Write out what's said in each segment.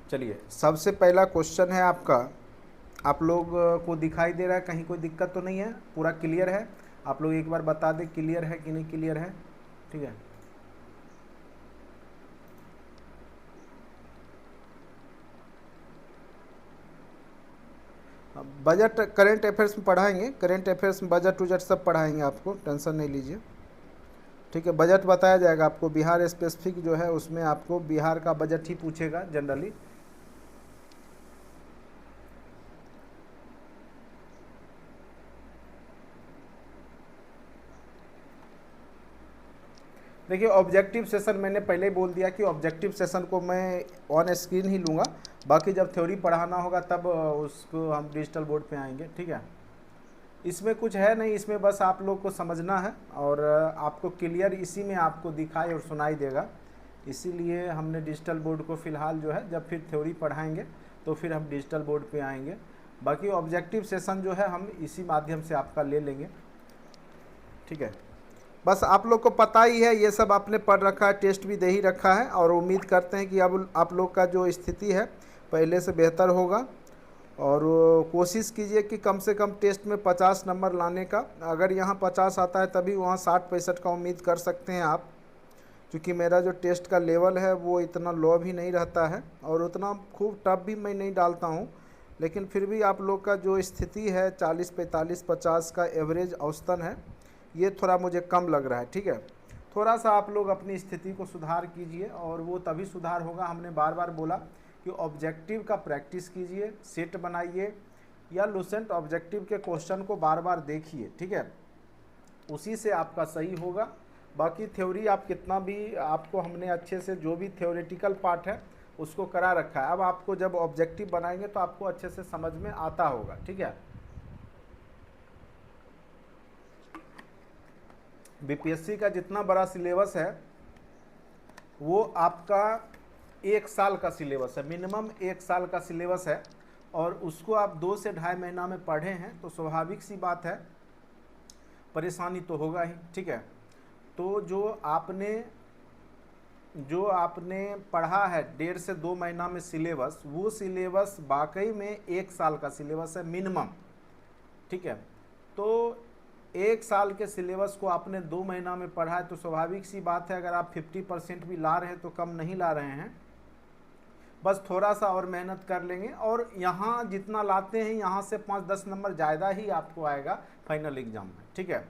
चलिए, सबसे पहला क्वेश्चन है आपका। आप लोग को दिखाई दे रहा है, कहीं कोई दिक्कत तो नहीं है? पूरा क्लियर है? आप लोग एक बार बता दें क्लियर है कि नहीं क्लियर है। ठीक है, बजट करेंट अफेयर्स में पढ़ाएंगे, करेंट अफेयर्स में बजट उजट सब पढ़ाएंगे, आपको टेंशन नहीं लीजिए। ठीक है, बजट बताया जाएगा आपको, बिहार स्पेसिफिक जो है उसमें आपको बिहार का बजट ही पूछेगा जनरली। देखिए, ऑब्जेक्टिव सेशन मैंने पहले ही बोल दिया कि ऑब्जेक्टिव सेशन को मैं ऑन स्क्रीन ही लूँगा। बाकी जब थ्योरी पढ़ाना होगा तब उसको हम डिजिटल बोर्ड पे आएंगे। ठीक है, इसमें कुछ है नहीं, इसमें बस आप लोग को समझना है और आपको क्लियर इसी में आपको दिखाई और सुनाई देगा। इसीलिए हमने डिजिटल बोर्ड को फ़िलहाल जो है, जब फिर थ्योरी पढ़ाएंगे तो फिर हम डिजिटल बोर्ड पे आएंगे। बाकी ऑब्जेक्टिव सेशन जो है हम इसी माध्यम से आपका ले लेंगे। ठीक है, बस आप लोग को पता ही है, ये सब आपने पढ़ रखा है, टेस्ट भी दे ही रखा है और उम्मीद करते हैं कि अब आप लोग का जो स्थिति है पहले से बेहतर होगा। और कोशिश कीजिए कि कम से कम टेस्ट में 50 नंबर लाने का। अगर यहाँ 50 आता है तभी वहाँ 60-65 का उम्मीद कर सकते हैं आप, क्योंकि मेरा जो टेस्ट का लेवल है वो इतना लो भी नहीं रहता है और उतना खूब टफ भी मैं नहीं डालता हूँ। लेकिन फिर भी आप लोग का जो स्थिति है 40, 45, 50 का एवरेज औसतन है, ये थोड़ा मुझे कम लग रहा है। ठीक है, थोड़ा सा आप लोग अपनी स्थिति को सुधार कीजिए और वो तभी सुधार होगा। हमने बार बार बोला कि ऑब्जेक्टिव का प्रैक्टिस कीजिए, सेट बनाइए या लूसेंट ऑब्जेक्टिव के क्वेश्चन को बार बार देखिए। ठीक है, उसी से आपका सही होगा। बाकी थ्योरी आप कितना भी, आपको हमने अच्छे से जो भी थ्योरेटिकल पार्ट है उसको करा रखा है। अब आपको जब ऑब्जेक्टिव बनाएंगे तो आपको अच्छे से समझ में आता होगा। ठीक है, बीपीएससी का जितना बड़ा सिलेबस है वो आपका 1 साल का सिलेबस है, मिनिमम 1 साल का सिलेबस है और उसको आप 2 से ढाई महीना में पढ़े हैं तो स्वाभाविक सी बात है परेशानी तो होगा ही। ठीक है, तो जो आपने पढ़ा है 1.5 से 2 महीना में सिलेबस, वो सिलेबस वाकई में 1 साल का सिलेबस है मिनिमम। ठीक है, तो 1 साल के सिलेबस को आपने 2 महीना में पढ़ा है तो स्वाभाविक सी बात है अगर आप 50% भी ला रहे हैं तो कम नहीं ला रहे हैं। बस थोड़ा सा और मेहनत कर लेंगे और यहाँ जितना लाते हैं यहाँ से 5-10 नंबर ज़्यादा ही आपको आएगा फाइनल एग्जाम में। ठीक है,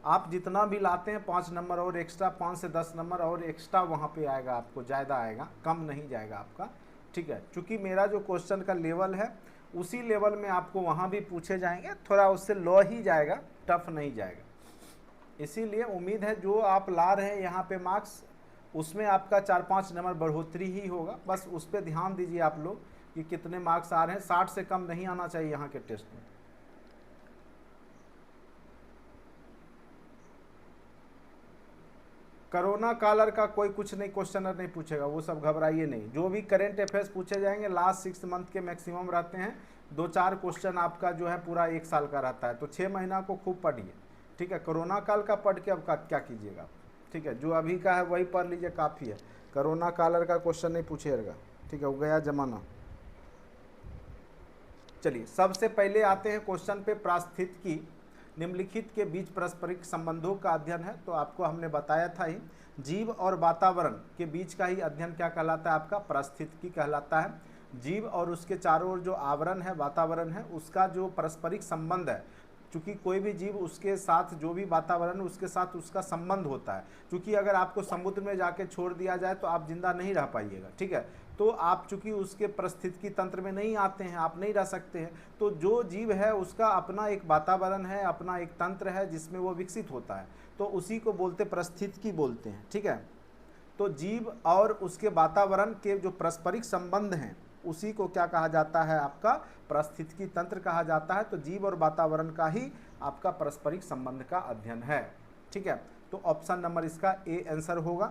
आप जितना भी लाते हैं 5 नंबर और एक्स्ट्रा, 5 से 10 नंबर और एक्स्ट्रा वहाँ पे आएगा, आपको ज़्यादा आएगा, कम नहीं जाएगा आपका। ठीक है, चूँकि मेरा जो क्वेश्चन का लेवल है उसी लेवल में आपको वहाँ भी पूछे जाएंगे, थोड़ा उससे लो ही जाएगा, टफ नहीं जाएगा। इसीलिए उम्मीद है जो आप ला रहे हैं यहाँ पे मार्क्स, उसमें आपका 4-5 नंबर बढ़ोतरी ही होगा। बस उस पर ध्यान दीजिए आप लोग कि कितने मार्क्स आ रहे हैं। 60 से कम नहीं आना चाहिए यहाँ के टेस्ट में। कोरोना कालर का कोई कुछ नहीं, क्वेश्चनर नहीं पूछेगा, वो सब घबराइए नहीं। जो भी करेंट अफेयर्स पूछे जाएंगे लास्ट 6 मंथ के मैक्सिमम रहते हैं। 2-4 क्वेश्चन आपका जो है पूरा 1 साल का रहता है, तो 6 महीना को खूब पढ़िए। ठीक है, कोरोना काल का पढ़ के अब क्या कीजिएगा। ठीक है, जो अभी का है वही पढ़ लीजिए, काफ़ी है। कोरोना कालर का क्वेश्चन नहीं पूछिएगा। ठीक है, वो गया जमाना। चलिए, सबसे पहले आते हैं क्वेश्चन पे। पारिस्थितिकी निम्नलिखित के बीच पारस्परिक संबंधों का अध्ययन है। तो आपको हमने बताया था ही, जीव और वातावरण के बीच का ही अध्ययन क्या कहलाता है, आपका पारिस्थितिकी कहलाता है। जीव और उसके चारों ओर जो आवरण है, वातावरण है, उसका जो पारस्परिक संबंध है, चूँकि कोई भी जीव उसके साथ, जो भी वातावरण है उसके साथ उसका संबंध होता है। क्योंकि अगर आपको समुद्र में जाके छोड़ दिया जाए तो आप जिंदा नहीं रह पाइएगा। ठीक है, तो आप चूंकि उसके पारिस्थितिकी तंत्र में नहीं आते हैं, आप नहीं रह सकते हैं। तो जो जीव है उसका अपना एक वातावरण है, अपना एक तंत्र है जिसमें वो विकसित होता है, तो उसी को बोलते पारिस्थितिकी बोलते हैं। ठीक है, तो जीव और उसके वातावरण के जो पारस्परिक संबंध हैं उसी को क्या कहा जाता है, आपका पारिस्थितिकी तंत्र कहा जाता है। तो जीव और वातावरण का ही आपका पारस्परिक संबंध का अध्ययन है। ठीक है, तो ऑप्शन नंबर इसका ए आंसर होगा।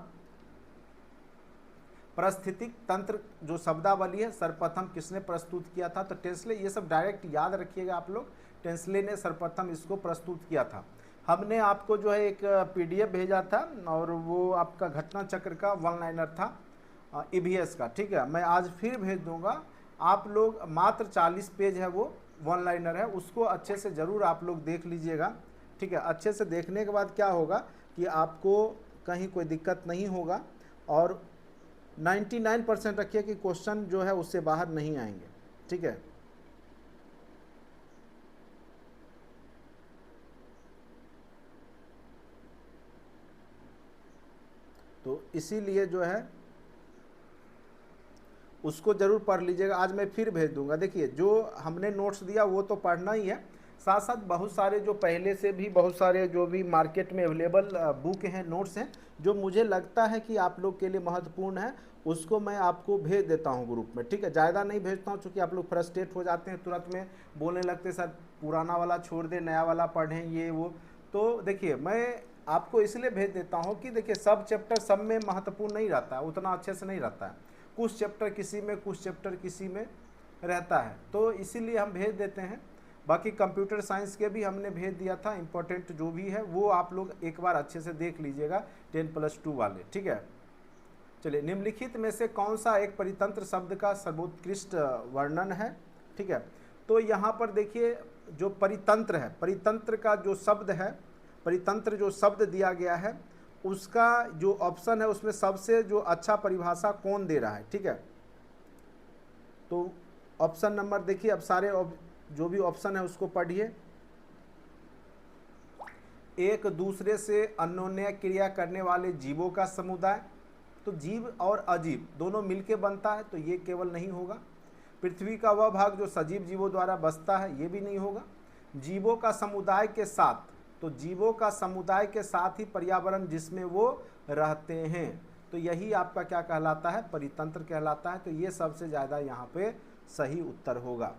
पारिस्थितिक तंत्र जो शब्दावली है सर्वप्रथम किसने प्रस्तुत किया था, तो टेंसले। ये सब डायरेक्ट याद रखिएगा आप लोग, टेंसले ने सर्वप्रथम इसको प्रस्तुत किया था। हमने आपको जो है एक पीडीएफ भेजा था और वो आपका घटना चक्र का 1 लाइनर था ईवीएस का, ठीक है। मैं आज फिर भेज दूंगा, आप लोग मात्र 40 पेज है, वो वन लाइनर है, उसको अच्छे से ज़रूर आप लोग देख लीजिएगा, ठीक है। अच्छे से देखने के बाद क्या होगा कि आपको कहीं कोई दिक्कत नहीं होगा, और 99% रखिए कि क्वेश्चन जो है उससे बाहर नहीं आएंगे, ठीक है। तो इसीलिए जो है उसको ज़रूर पढ़ लीजिएगा। आज मैं फिर भेज दूंगा। देखिए जो हमने नोट्स दिया वो तो पढ़ना ही है, साथ साथ बहुत सारे जो पहले से भी बहुत सारे जो भी मार्केट में अवेलेबल बुक हैं, नोट्स हैं, जो मुझे लगता है कि आप लोग के लिए महत्वपूर्ण है, उसको मैं आपको भेज देता हूं ग्रुप में, ठीक है। ज़्यादा नहीं भेजता हूं क्योंकि आप लोग फ्रस्ट्रेट हो जाते हैं, तुरंत में बोलने लगते हैं सर पुराना वाला छोड़ दे, नया वाला पढ़ें, ये वो। तो देखिए मैं आपको इसलिए भेज देता हूँ कि देखिए सब चैप्टर सब में महत्वपूर्ण नहीं रहता है, उतना अच्छे से नहीं रहता है, कुछ चैप्टर किसी में, कुछ चैप्टर किसी में रहता है, तो इसीलिए हम भेज देते हैं। बाकी कंप्यूटर साइंस के भी हमने भेज दिया था, इंपॉर्टेंट जो भी है वो आप लोग एक बार अच्छे से देख लीजिएगा 10+2 वाले, ठीक है। चलिए, निम्नलिखित में से कौन सा एक परितंत्र शब्द का सर्वोत्कृष्ट वर्णन है, ठीक है। तो यहाँ पर देखिए जो परितंत्र है, परितंत्र का जो शब्द है, परितंत्र जो शब्द दिया गया है उसका जो ऑप्शन है उसमें सबसे जो अच्छा परिभाषा कौन दे रहा है, ठीक है। तो ऑप्शन नंबर देखिए, अब सारे जो भी ऑप्शन है उसको पढ़िए। एक दूसरे से अन्योन्य क्रिया करने वाले जीवों का समुदाय, तो जीव और अजीव दोनों मिलके बनता है, तो ये केवल नहीं होगा। पृथ्वी का वह भाग जो सजीव जीवों द्वारा बसता है, ये भी नहीं होगा। जीवों का समुदाय के साथ, तो जीवों का समुदाय के साथ ही पर्यावरण जिसमें वो रहते हैं, तो यही आपका क्या कहलाता है, परितंत्र कहलाता है। तो ये सबसे ज़्यादा यहाँ पे सही उत्तर होगा।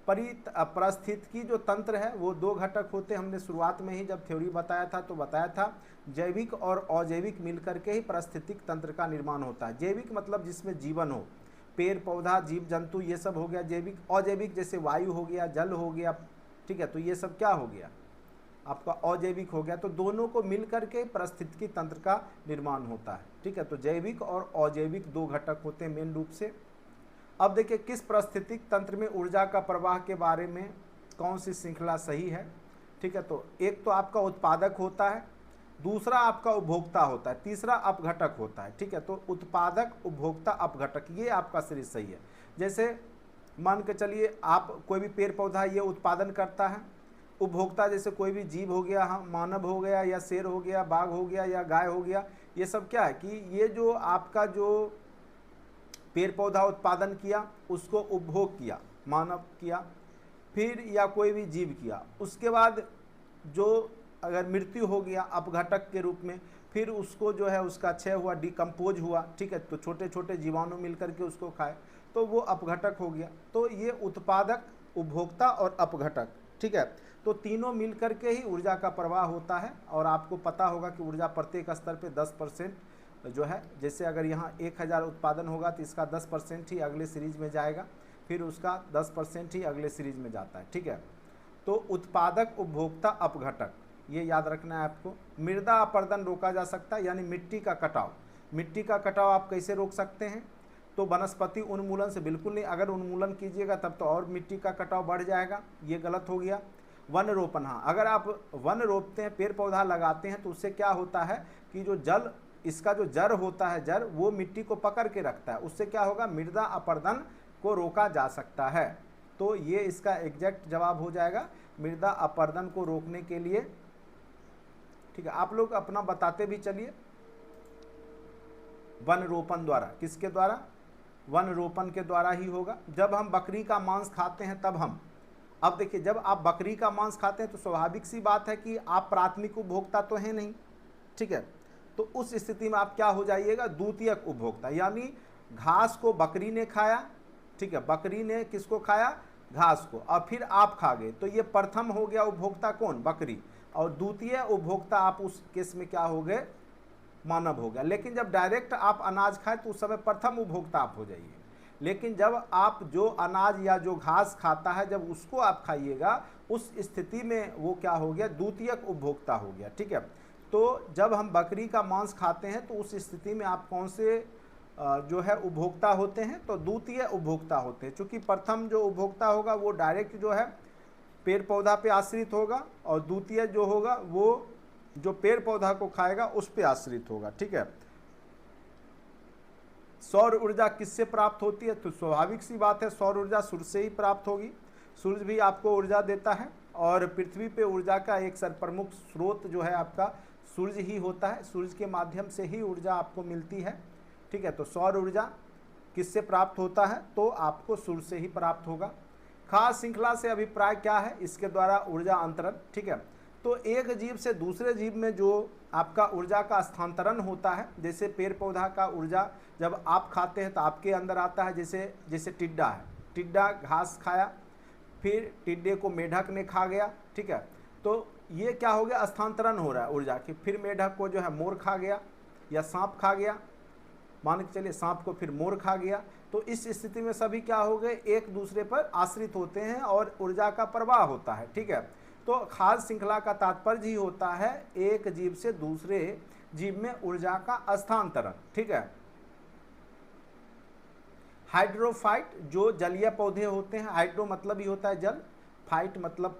पारिस्थितिकी जो तंत्र है वो दो घटक होते हैं, हमने शुरुआत में ही जब थ्योरी बताया था तो बताया था, जैविक और अजैविक मिलकर के ही पारिस्थितिक तंत्र का निर्माण होता है। जैविक मतलब जिसमें जीवन हो, पेड़ पौधा जीव जंतु ये सब हो गया जैविक। अजैविक जैसे वायु हो गया, जल हो गया, ठीक है, तो ये सब क्या हो गया आपका अजैविक हो गया। तो दोनों को मिलकर के पारिस्थितिकी तंत्र का निर्माण होता है, ठीक है। तो जैविक और अजैविक दो घटक होते हैं मेन रूप से। अब देखिए किस पारिस्थितिक तंत्र में ऊर्जा का प्रवाह के बारे में कौन सी श्रृंखला सही है, ठीक है। तो एक तो आपका उत्पादक होता है, दूसरा आपका उपभोक्ता होता है, तीसरा अपघटक होता है, ठीक है। तो उत्पादक, उपभोक्ता, अपघटक, ये आपका सीरीज सही है। जैसे मान के चलिए आप कोई भी पेड़ पौधा ये उत्पादन करता है, उपभोक्ता जैसे कोई भी जीव हो गया, हाँ मानव हो गया या शेर हो गया, बाघ हो गया या गाय हो गया, ये सब क्या है कि ये जो आपका जो पेड़ पौधा उत्पादन किया उसको उपभोग किया, मानव किया, फिर या कोई भी जीव किया, उसके बाद जो अगर मृत्यु हो गया अपघटक के रूप में, फिर उसको जो है उसका क्षय हुआ, डिकम्पोज हुआ, ठीक है, तो छोटे छोटे जीवाणु मिलकर के उसको खाए, तो वो अपघटक हो गया। तो ये उत्पादक, उपभोक्ता और अपघटक, ठीक है। तो तीनों मिलकर के ही ऊर्जा का प्रवाह होता है। और आपको पता होगा कि ऊर्जा प्रत्येक स्तर पे 10% जो है, जैसे अगर यहाँ 1000 उत्पादन होगा तो इसका 10% ही अगले सीरीज में जाएगा, फिर उसका 10% ही अगले सीरीज में जाता है, ठीक है। तो उत्पादक, उपभोक्ता, अपघटक, ये याद रखना है आपको। मृदा अपरदन रोका जा सकता है, यानी मिट्टी का कटाव। मिट्टी का कटाव आप कैसे रोक सकते हैं, तो वनस्पति उन्मूलन से बिल्कुल नहीं, अगर उन्मूलन कीजिएगा तब तो और मिट्टी का कटाव बढ़ जाएगा, ये गलत हो गया। वन रोपण, हाँ, अगर आप वन रोपते हैं, पेड़ पौधा लगाते हैं, तो उससे क्या होता है कि जो जल, इसका जो जड़ होता है, जड़ वो मिट्टी को पकड़ के रखता है, उससे क्या होगा, मृदा अपरदन को रोका जा सकता है। तो ये इसका एग्जैक्ट जवाब हो जाएगा, मृदा अपरदन को रोकने के लिए, ठीक है। आप लोग अपना बताते भी चलिए। वन रोपण द्वारा, किसके द्वारा, वन रोपण के द्वारा ही होगा। जब हम बकरी का मांस खाते हैं तब हम, अब देखिए जब आप बकरी का मांस खाते हैं तो स्वाभाविक सी बात है कि आप प्राथमिक उपभोक्ता तो हैं नहीं, ठीक है। तो उस स्थिति में आप क्या हो जाइएगा, द्वितीयक उपभोक्ता, यानी घास को बकरी ने खाया, ठीक है, बकरी ने किसको खाया, घास को, और फिर आप खा गए, तो ये प्रथम हो गया उपभोक्ता कौन, बकरी, और द्वितीय उपभोक्ता आप उस केस में क्या हो गए, मानव हो गया। लेकिन जब डायरेक्ट आप अनाज खाए तो उस समय प्रथम उपभोक्ता आप हो जाइए। लेकिन जब आप जो अनाज या जो घास खाता है जब उसको आप खाइएगा, उस स्थिति में वो क्या हो गया, द्वितीयक उपभोक्ता हो गया, ठीक है। तो जब हम बकरी का मांस खाते हैं तो उस स्थिति में आप कौन से जो है उपभोक्ता होते हैं, तो द्वितीय उपभोक्ता होते हैं। चूंकि प्रथम जो उपभोक्ता होगा वो डायरेक्ट जो है पेड़ पौधा पे आश्रित होगा, और द्वितीय जो होगा वो जो पेड़ पौधा को खाएगा उस पे आश्रित होगा। ठीक है, सौर ऊर्जा किससे प्राप्त होती है? तो स्वाभाविक सी बात है, सौर ऊर्जा सूर्य से ही प्राप्त होगी। सूर्य भी आपको ऊर्जा देता है, और पृथ्वी पे ऊर्जा का एक सर्वप्रमुख स्रोत जो है आपका सूर्य ही होता है। सूर्य के माध्यम से ही ऊर्जा आपको मिलती है। ठीक है, तो सौर ऊर्जा किससे प्राप्त होता है? तो आपको सूर्य से ही प्राप्त होगा। खास श्रृंखला से अभिप्राय क्या है? इसके द्वारा ऊर्जा अंतरण। ठीक है, तो एक जीव से दूसरे जीव में जो आपका ऊर्जा का स्थानांतरण होता है, जैसे पेड़ पौधा का ऊर्जा जब आप खाते हैं तो आपके अंदर आता है। जैसे टिड्डा है, टिड्डा घास खाया, फिर टिड्डे को मेढक ने खा गया। ठीक है, तो ये क्या हो गया? स्थानांतरण हो रहा है ऊर्जा की। फिर मेढक को जो है मोर खा गया, या सांप खा गया, मान के चलिए सांप को फिर मोर खा गया। तो इस स्थिति में सभी क्या हो गए? एक दूसरे पर आश्रित होते हैं और ऊर्जा का प्रवाह होता है। ठीक है, तो खाद्य श्रृंखला का तात्पर्य ही होता है एक जीव से दूसरे जीव में ऊर्जा का स्थानांतरण। ठीक है, हाइड्रोफाइट जो जलीय पौधे होते हैं, हाइड्रो मतलब ही होता है जल, फाइट मतलब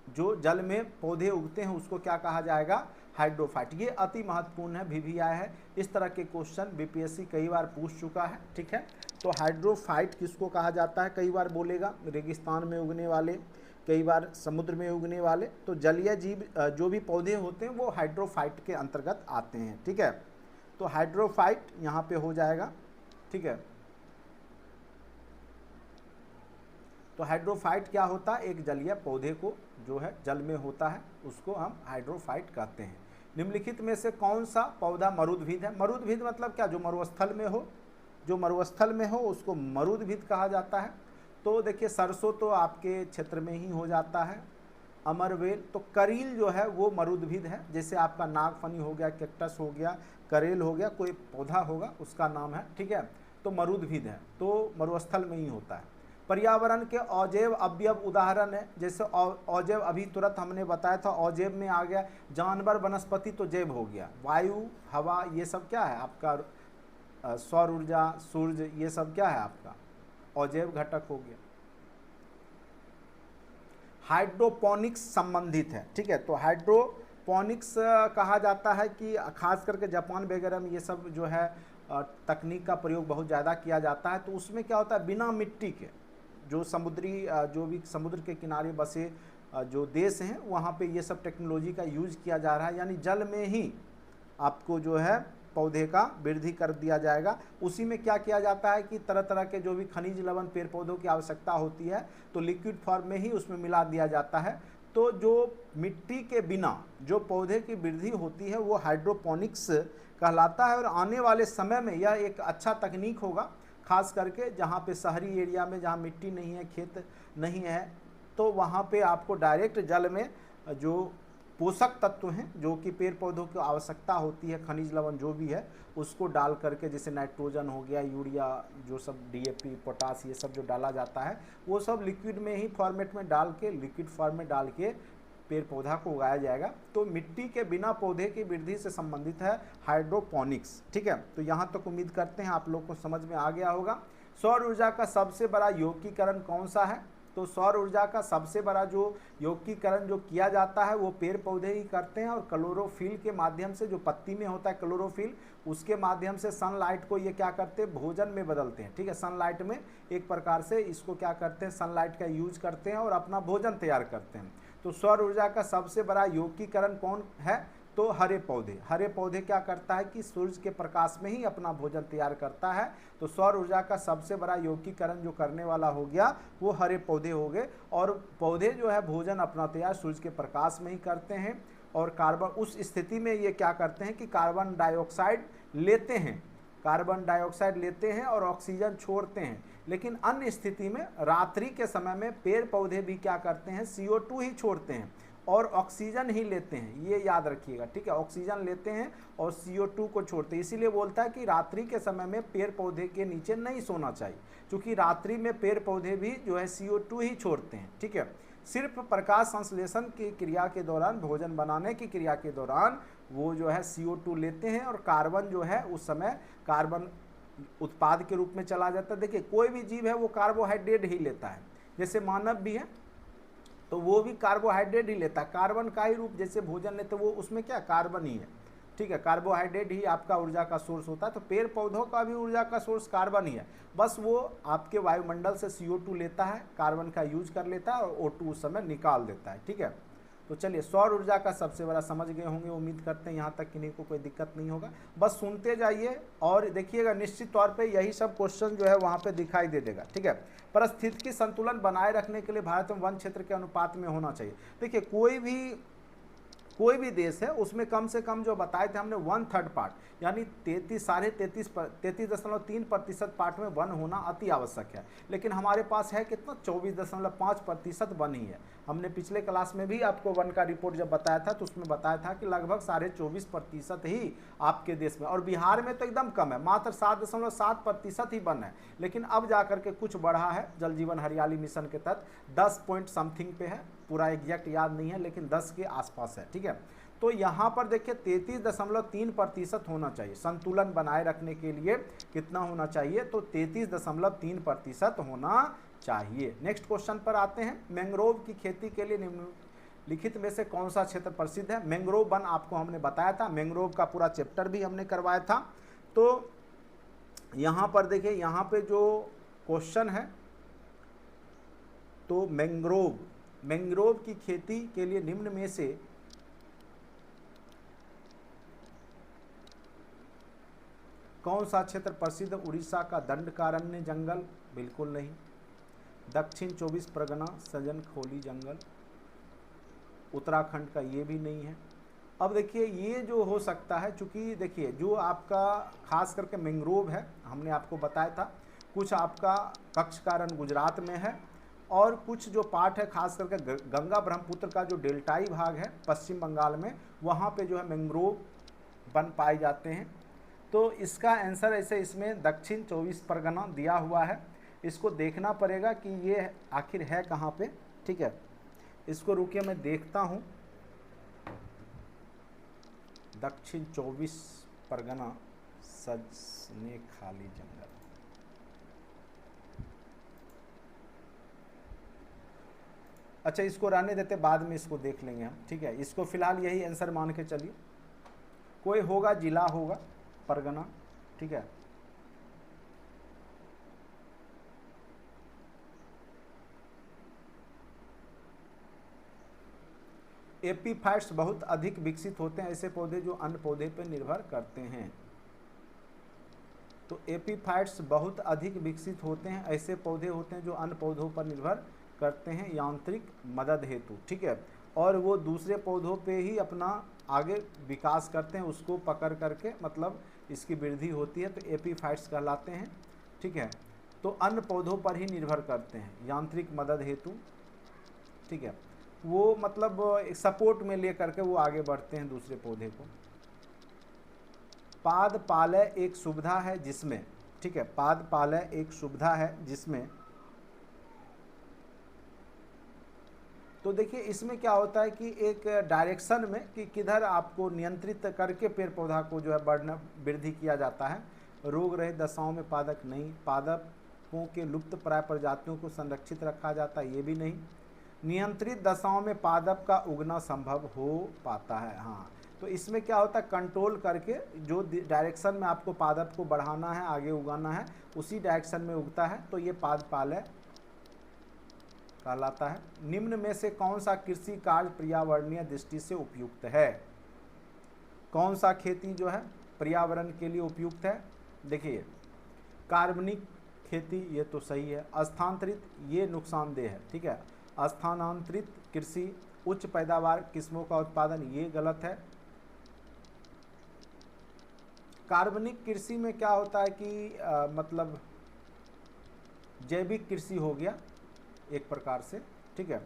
जो जल में पौधे उगते हैं उसको क्या कहा जाएगा? हाइड्रोफाइट। ये अति महत्वपूर्ण है, VVI है। इस तरह के क्वेश्चन BPSC कई बार पूछ चुका है। ठीक है, तो हाइड्रोफाइट किसको कहा जाता है? कई बार बोलेगा, रेगिस्तान में उगने वाले, कई बार समुद्र में उगने वाले। तो जलीय जीव जो भी पौधे होते हैं वो हाइड्रोफाइट के अंतर्गत आते हैं। ठीक है, तो हाइड्रोफाइट यहाँ पे हो जाएगा। ठीक है, तो हाइड्रोफाइट क्या होता है? एक जलीय पौधे को जो है जल में होता है उसको हम हाइड्रोफाइट कहते हैं। निम्नलिखित में से कौन सा पौधा मरुद्भिद है? मरुद्भिद मतलब क्या? जो मरुस्थल में हो, जो मरुस्थल में हो उसको मरुद्भिद कहा जाता है। तो देखिए, सरसों तो आपके क्षेत्र में ही हो जाता है, अमरवेल। तो करील जो है वो मरुद्भिद है। जैसे आपका नागफनी हो गया, कैक्टस हो गया, करेल हो गया, कोई पौधा होगा उसका नाम है। ठीक है, तो मरुद्भिद है, तो मरुस्थल में ही होता है। पर्यावरण के अजैव अवयव उदाहरण है, जैसे अजैव अभी तुरंत हमने बताया था, अजैव में आ गया जानवर, वनस्पति, तो जैव हो गया। वायु, हवा, ये सब क्या है आपका? सौर ऊर्जा, सूर्य, ये सब क्या है आपका? अजैव घटक हो गया। हाइड्रोपोनिक्स संबंधित है। ठीक है, तो हाइड्रोपोनिक्स कहा जाता है कि खास करके जापान वगैरह में ये सब जो है तकनीक का प्रयोग बहुत ज़्यादा किया जाता है। तो उसमें क्या होता है? बिना मिट्टी के जो समुद्री जो भी समुद्र के किनारे बसे जो देश हैं वहाँ पे ये सब टेक्नोलॉजी का यूज़ किया जा रहा है। यानी जल में ही आपको जो है पौधे का वृद्धि कर दिया जाएगा। उसी में क्या किया जाता है कि तरह तरह के जो भी खनिज लवण पेड़ पौधों की आवश्यकता होती है तो लिक्विड फॉर्म में ही उसमें मिला दिया जाता है। तो जो मिट्टी के बिना जो पौधे की वृद्धि होती है वो हाइड्रोपोनिक्स कहलाता है। और आने वाले समय में यह एक अच्छा तकनीक होगा, खास करके जहाँ पे शहरी एरिया में जहाँ मिट्टी नहीं है, खेत नहीं है, तो वहाँ पे आपको डायरेक्ट जल में जो पोषक तत्व हैं जो कि पेड़ पौधों की आवश्यकता होती है, खनिज लवण जो भी है, उसको डाल करके, जैसे नाइट्रोजन हो गया, यूरिया, जो सब DAP, पोटास, ये सब जो डाला जाता है वो सब लिक्विड में ही फॉर्मेट में डाल के, लिक्विड फॉर्म में डाल के पेड़ पौधा को उगाया जाएगा। तो मिट्टी के बिना पौधे की वृद्धि से संबंधित है हाइड्रोपोनिक्स। ठीक है, तो यहाँ तक उम्मीद करते हैं आप लोग को समझ में आ गया होगा। सौर ऊर्जा का सबसे बड़ा यौगिकीकरण कौन सा है? तो सौर ऊर्जा का सबसे बड़ा जो यौगिकीकरण जो किया जाता है वो पेड़ पौधे ही करते हैं, और क्लोरोफिल के माध्यम से, जो पत्ती में होता है क्लोरोफिल, उसके माध्यम से सनलाइट को ये क्या करते हैं? भोजन में बदलते हैं। ठीक है, सनलाइट में एक प्रकार से इसको क्या करते हैं? सनलाइट का यूज करते हैं और अपना भोजन तैयार करते हैं। तो सौर ऊर्जा का सबसे बड़ा यौगिकीकरण कौन है? तो हरे पौधे। हरे पौधे क्या करता है कि सूरज के प्रकाश में ही अपना भोजन तैयार करता है। तो सौर ऊर्जा का सबसे बड़ा यौगिकीकरण जो करने वाला हो गया वो हरे पौधे हो गए। और पौधे जो है भोजन अपना तैयार सूरज के प्रकाश में ही करते हैं। और कार्बन, उस स्थिति में ये क्या करते हैं कि कार्बन डाइऑक्साइड लेते हैं, कार्बन डाइऑक्साइड लेते हैं और ऑक्सीजन छोड़ते हैं। लेकिन अन्य स्थिति में रात्रि के समय में पेड़ पौधे भी क्या करते हैं? CO2 ही छोड़ते हैं और ऑक्सीजन ही लेते हैं। ये याद रखिएगा। ठीक है, ऑक्सीजन लेते हैं और CO2 को छोड़ते हैं। इसीलिए बोलता है कि रात्रि के समय में पेड़ पौधे के नीचे नहीं सोना चाहिए, क्योंकि रात्रि में पेड़ पौधे भी जो है CO2 ही छोड़ते हैं। ठीक है, सिर्फ प्रकाश संश्लेषण की क्रिया के दौरान, भोजन बनाने की क्रिया के दौरान वो जो है CO2 लेते हैं, और कार्बन जो है उस समय कार्बन उत्पाद के रूप में चला जाता है। देखिए कोई भी जीव है वो कार्बोहाइड्रेट ही लेता है, जैसे मानव भी है तो वो भी कार्बोहाइड्रेट ही लेता है, कार्बन का ही रूप जैसे भोजन लेते वो उसमें क्या कार्बन ही है, ठीक है, कार्बोहाइड्रेट ही आपका ऊर्जा का सोर्स होता है। तो पेड़ पौधों का भी ऊर्जा का सोर्स कार्बन ही है, बस वो आपके वायुमंडल से CO2 लेता है, कार्बन का यूज कर लेता है और O2 उस समय निकाल देता है, ठीक है। तो चलिए सौर ऊर्जा का सबसे बड़ा समझ गए होंगे, उम्मीद करते हैं यहाँ तक किन्हीं को कोई दिक्कत नहीं होगा, बस सुनते जाइए और देखिएगा निश्चित तौर पे यही सब क्वेश्चन जो है वहाँ पे दिखाई दे देगा, ठीक है। परिस्थितिकी संतुलन बनाए रखने के लिए भारत में वन क्षेत्र के अनुपात में होना चाहिए। देखिए कोई भी देश है उसमें कम से कम जो बताए थे हमने 1/3 पार्ट यानी 33.3% पार्ट में वन होना अति आवश्यक है, लेकिन हमारे पास है कितना 24.5% वन ही है। हमने पिछले क्लास में भी आपको वन का रिपोर्ट जब बताया था तो उसमें बताया था कि लगभग 24.5% ही आपके देश में, और बिहार में तो एकदम कम है, मात्र 7.7% ही वन है। लेकिन अब जाकर के कुछ बढ़ा है जल जीवन हरियाली मिशन के तहत, 10 पॉइंट समथिंग पे है, पूरा एग्जैक्ट याद नहीं है लेकिन 10 के आसपास है, ठीक है। तो यहाँ पर देखिए 33.3% होना चाहिए, संतुलन बनाए रखने के लिए कितना होना चाहिए, तो 33.3% होना चाहिए। नेक्स्ट क्वेश्चन पर आते हैं, मैंग्रोव की खेती के लिए निम्नलिखित में से कौन सा क्षेत्र प्रसिद्ध है। मैंग्रोव वन आपको हमने बताया था, मैंग्रोव का पूरा चैप्टर भी हमने करवाया था। तो यहाँ पर देखिए यहाँ पे जो क्वेश्चन है, तो मैंग्रोव की खेती के लिए निम्न में से कौन सा क्षेत्र प्रसिद्ध। उड़ीसा का दंडकारण्य जंगल, बिल्कुल नहीं। दक्षिण 24 परगना सजन खोली जंगल, उत्तराखंड का ये भी नहीं है। अब देखिए ये जो हो सकता है, चूंकि देखिए जो आपका खास करके मैंग्रोव है हमने आपको बताया था, कुछ आपका कक्षकारण गुजरात में है और कुछ जो पार्ट है खास करके गंगा ब्रह्मपुत्र का जो डेल्टाई भाग है पश्चिम बंगाल में, वहाँ पे जो है मैंग्रोव वन पाए जाते हैं। तो इसका आंसर ऐसे इसमें दक्षिण 24 परगना दिया हुआ है, इसको देखना पड़ेगा कि ये आखिर है कहाँ पे, ठीक है। इसको रुकिए मैं देखता हूँ, दक्षिण 24 परगना सजने खाली जंगल, अच्छा इसको रहने देते, बाद में इसको देख लेंगे हम, ठीक है। इसको फिलहाल यही आंसर मान के चलिए, कोई होगा जिला होगा परगना, ठीक है। एपीफाइट्स बहुत अधिक विकसित होते हैं ऐसे पौधे जो अन्य पौधे पर निर्भर करते हैं। तो एपीफाइट्स बहुत अधिक विकसित होते हैं ऐसे पौधे होते हैं जो अन्य पौधों पर निर्भर करते हैं यांत्रिक मदद हेतु, ठीक है, और वो दूसरे पौधों पे ही अपना आगे विकास करते हैं, उसको पकड़ करके मतलब इसकी वृद्धि होती है, तो एपीफाइट्स कहलाते हैं, ठीक है। तो अन्य पौधों पर ही निर्भर करते हैं यांत्रिक मदद हेतु, ठीक है, वो मतलब एक सपोर्ट में ले करके वो आगे बढ़ते हैं दूसरे पौधे को। पादपालय एक सुविधा है जिसमें, ठीक है, पादपालय एक सुविधा है जिसमें, तो देखिए इसमें क्या होता है कि एक डायरेक्शन में कि किधर आपको नियंत्रित करके पेड़ पौधा को जो है बढ़ना वृद्धि किया जाता है। रोग रहित दशाओं में पादप नहीं, पादपों के लुप्त प्राय प्रजातियों को संरक्षित रखा जाता है, ये भी नहीं। नियंत्रित दशाओं में पादप का उगना संभव हो पाता है, हाँ। तो इसमें क्या होता है, कंट्रोल करके जो डायरेक्शन में आपको पादप को बढ़ाना है आगे उगाना है उसी डायरेक्शन में उगता है, तो ये पादपालय कहलाता है। निम्न में से कौन सा कृषि कार्य पर्यावरणीय दृष्टि से उपयुक्त है। कौन सा खेती जो है पर्यावरण के लिए उपयुक्त है। देखिए कार्बनिक खेती ये तो सही है, स्थानांतरित ये नुकसानदेह है, ठीक है। स्थानांतरित कृषि, उच्च पैदावार किस्मों का उत्पादन ये गलत है। कार्बनिक कृषि में क्या होता है कि मतलब जैविक कृषि हो गया एक प्रकार से, ठीक है,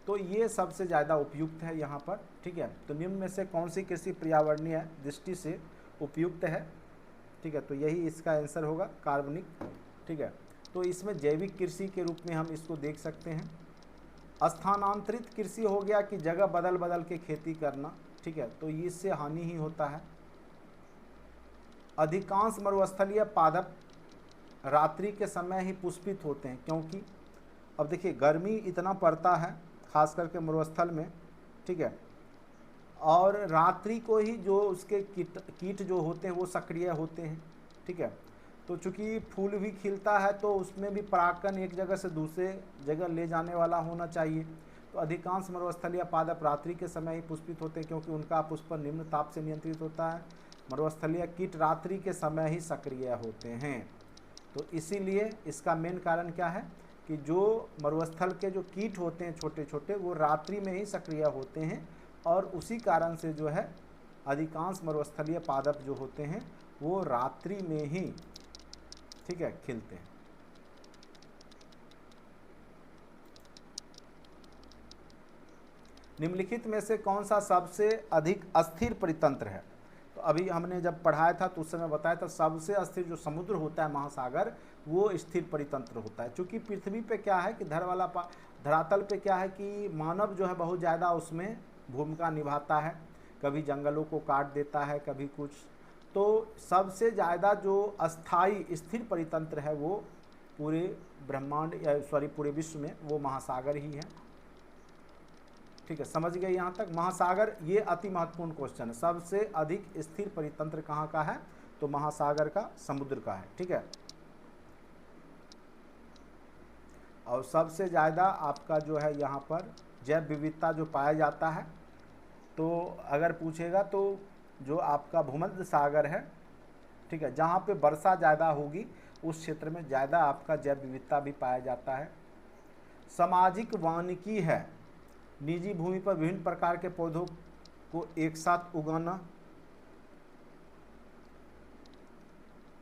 तो ये सबसे ज़्यादा उपयुक्त है यहाँ पर, ठीक है। तो निम्न में से कौन सी कृषि पर्यावरणीय दृष्टि से उपयुक्त है, ठीक है, तो यही इसका आंसर होगा कार्बनिक, ठीक है। तो इसमें जैविक कृषि के रूप में हम इसको देख सकते हैं। स्थानांतरित कृषि हो गया कि जगह बदल बदल के खेती करना, ठीक है, तो इससे हानि ही होता है। अधिकांश मरुस्थलीय पादप रात्रि के समय ही पुष्पित होते हैं, क्योंकि अब देखिए गर्मी इतना पड़ता है खास करके मरुस्थल में, ठीक है, और रात्रि को ही जो उसके कीट जो होते हैं वो सक्रिय होते हैं, ठीक है। तो चूंकि फूल भी खिलता है तो उसमें भी परागकण एक जगह से दूसरे जगह ले जाने वाला होना चाहिए। तो अधिकांश मरुस्थलीय पादप रात्रि के समय ही पुष्पित होते हैं, क्योंकि उनका पुष्पन निम्न ताप से नियंत्रित होता है। मरुस्थलीय कीट रात्रि के समय ही सक्रिय होते हैं। तो इसीलिए इसका मेन कारण क्या है कि जो मरुस्थल के जो कीट होते हैं छोटे छोटे, वो रात्रि में ही सक्रिय होते हैं, और उसी कारण से जो है अधिकांश मरुस्थलीय पादप जो होते हैं वो रात्रि में ही, ठीक है, खिलते हैं। निम्नलिखित में से कौन सा सबसे अधिक अस्थिर परितंत्र है? तो अभी हमने जब पढ़ाया था तो उस समय बताया था सबसे अस्थिर जो समुद्र होता है, महासागर, वो स्थिर परितंत्र होता है। क्योंकि पृथ्वी पे क्या है कि धरातल पे क्या है कि मानव जो है बहुत ज़्यादा उसमें भूमिका निभाता है, कभी जंगलों को काट देता है, कभी कुछ। तो सबसे ज़्यादा जो अस्थाई स्थिर परितंत्र है वो पूरे ब्रह्मांड पूरे विश्व में वो महासागर ही है, ठीक है। समझ गए यहाँ तक? महासागर, ये अति महत्वपूर्ण क्वेश्चन है। सबसे अधिक स्थिर परितंत्र कहाँ का है? तो महासागर का, समुद्र का है, ठीक है। और सबसे ज़्यादा आपका जो है यहाँ पर जैव विविधता जो पाया जाता है, तो अगर पूछेगा तो जो आपका भूमध्य सागर है, ठीक है, जहाँ पे वर्षा ज़्यादा होगी उस क्षेत्र में ज़्यादा आपका जैव विविधता भी पाया जाता है। सामाजिक वानिकी है निजी भूमि पर विभिन्न प्रकार के पौधों को एक साथ उगाना।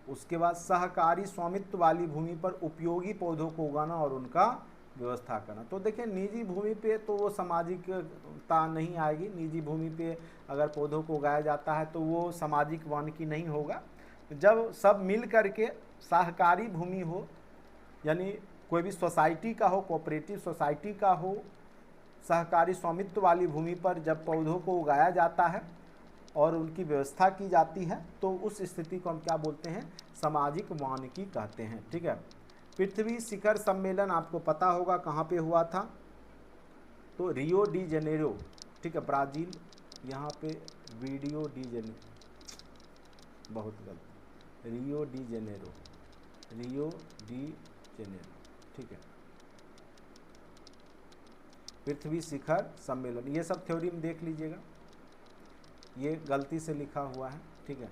उसके बाद सहकारी स्वामित्व वाली भूमि पर उपयोगी पौधों को उगाना और उनका व्यवस्था करना। तो देखिए निजी भूमि पे तो वो सामाजिकता नहीं आएगी। निजी भूमि पे अगर पौधों को उगाया जाता है तो वो सामाजिक वानिकी नहीं होगा। जब सब मिल करके सहकारी भूमि हो, यानी कोई भी सोसाइटी का हो, कोऑपरेटिव सोसाइटी का हो, सहकारी स्वामित्व वाली भूमि पर जब पौधों को उगाया जाता है और उनकी व्यवस्था की जाती है तो उस स्थिति को हम क्या बोलते हैं? सामाजिक वानिकी कहते हैं, ठीक है। पृथ्वी शिखर सम्मेलन आपको पता होगा कहाँ पे हुआ था? तो रियो डी जेनेरो, ठीक है, ब्राज़ील। यहाँ पे वीडियो डी जेनेरो, बहुत गलत, Rio de Janeiro, Rio de Janeiro, ठीक है। पृथ्वी शिखर सम्मेलन, ये सब थ्योरी में देख लीजिएगा, ये गलती से लिखा हुआ है, ठीक है।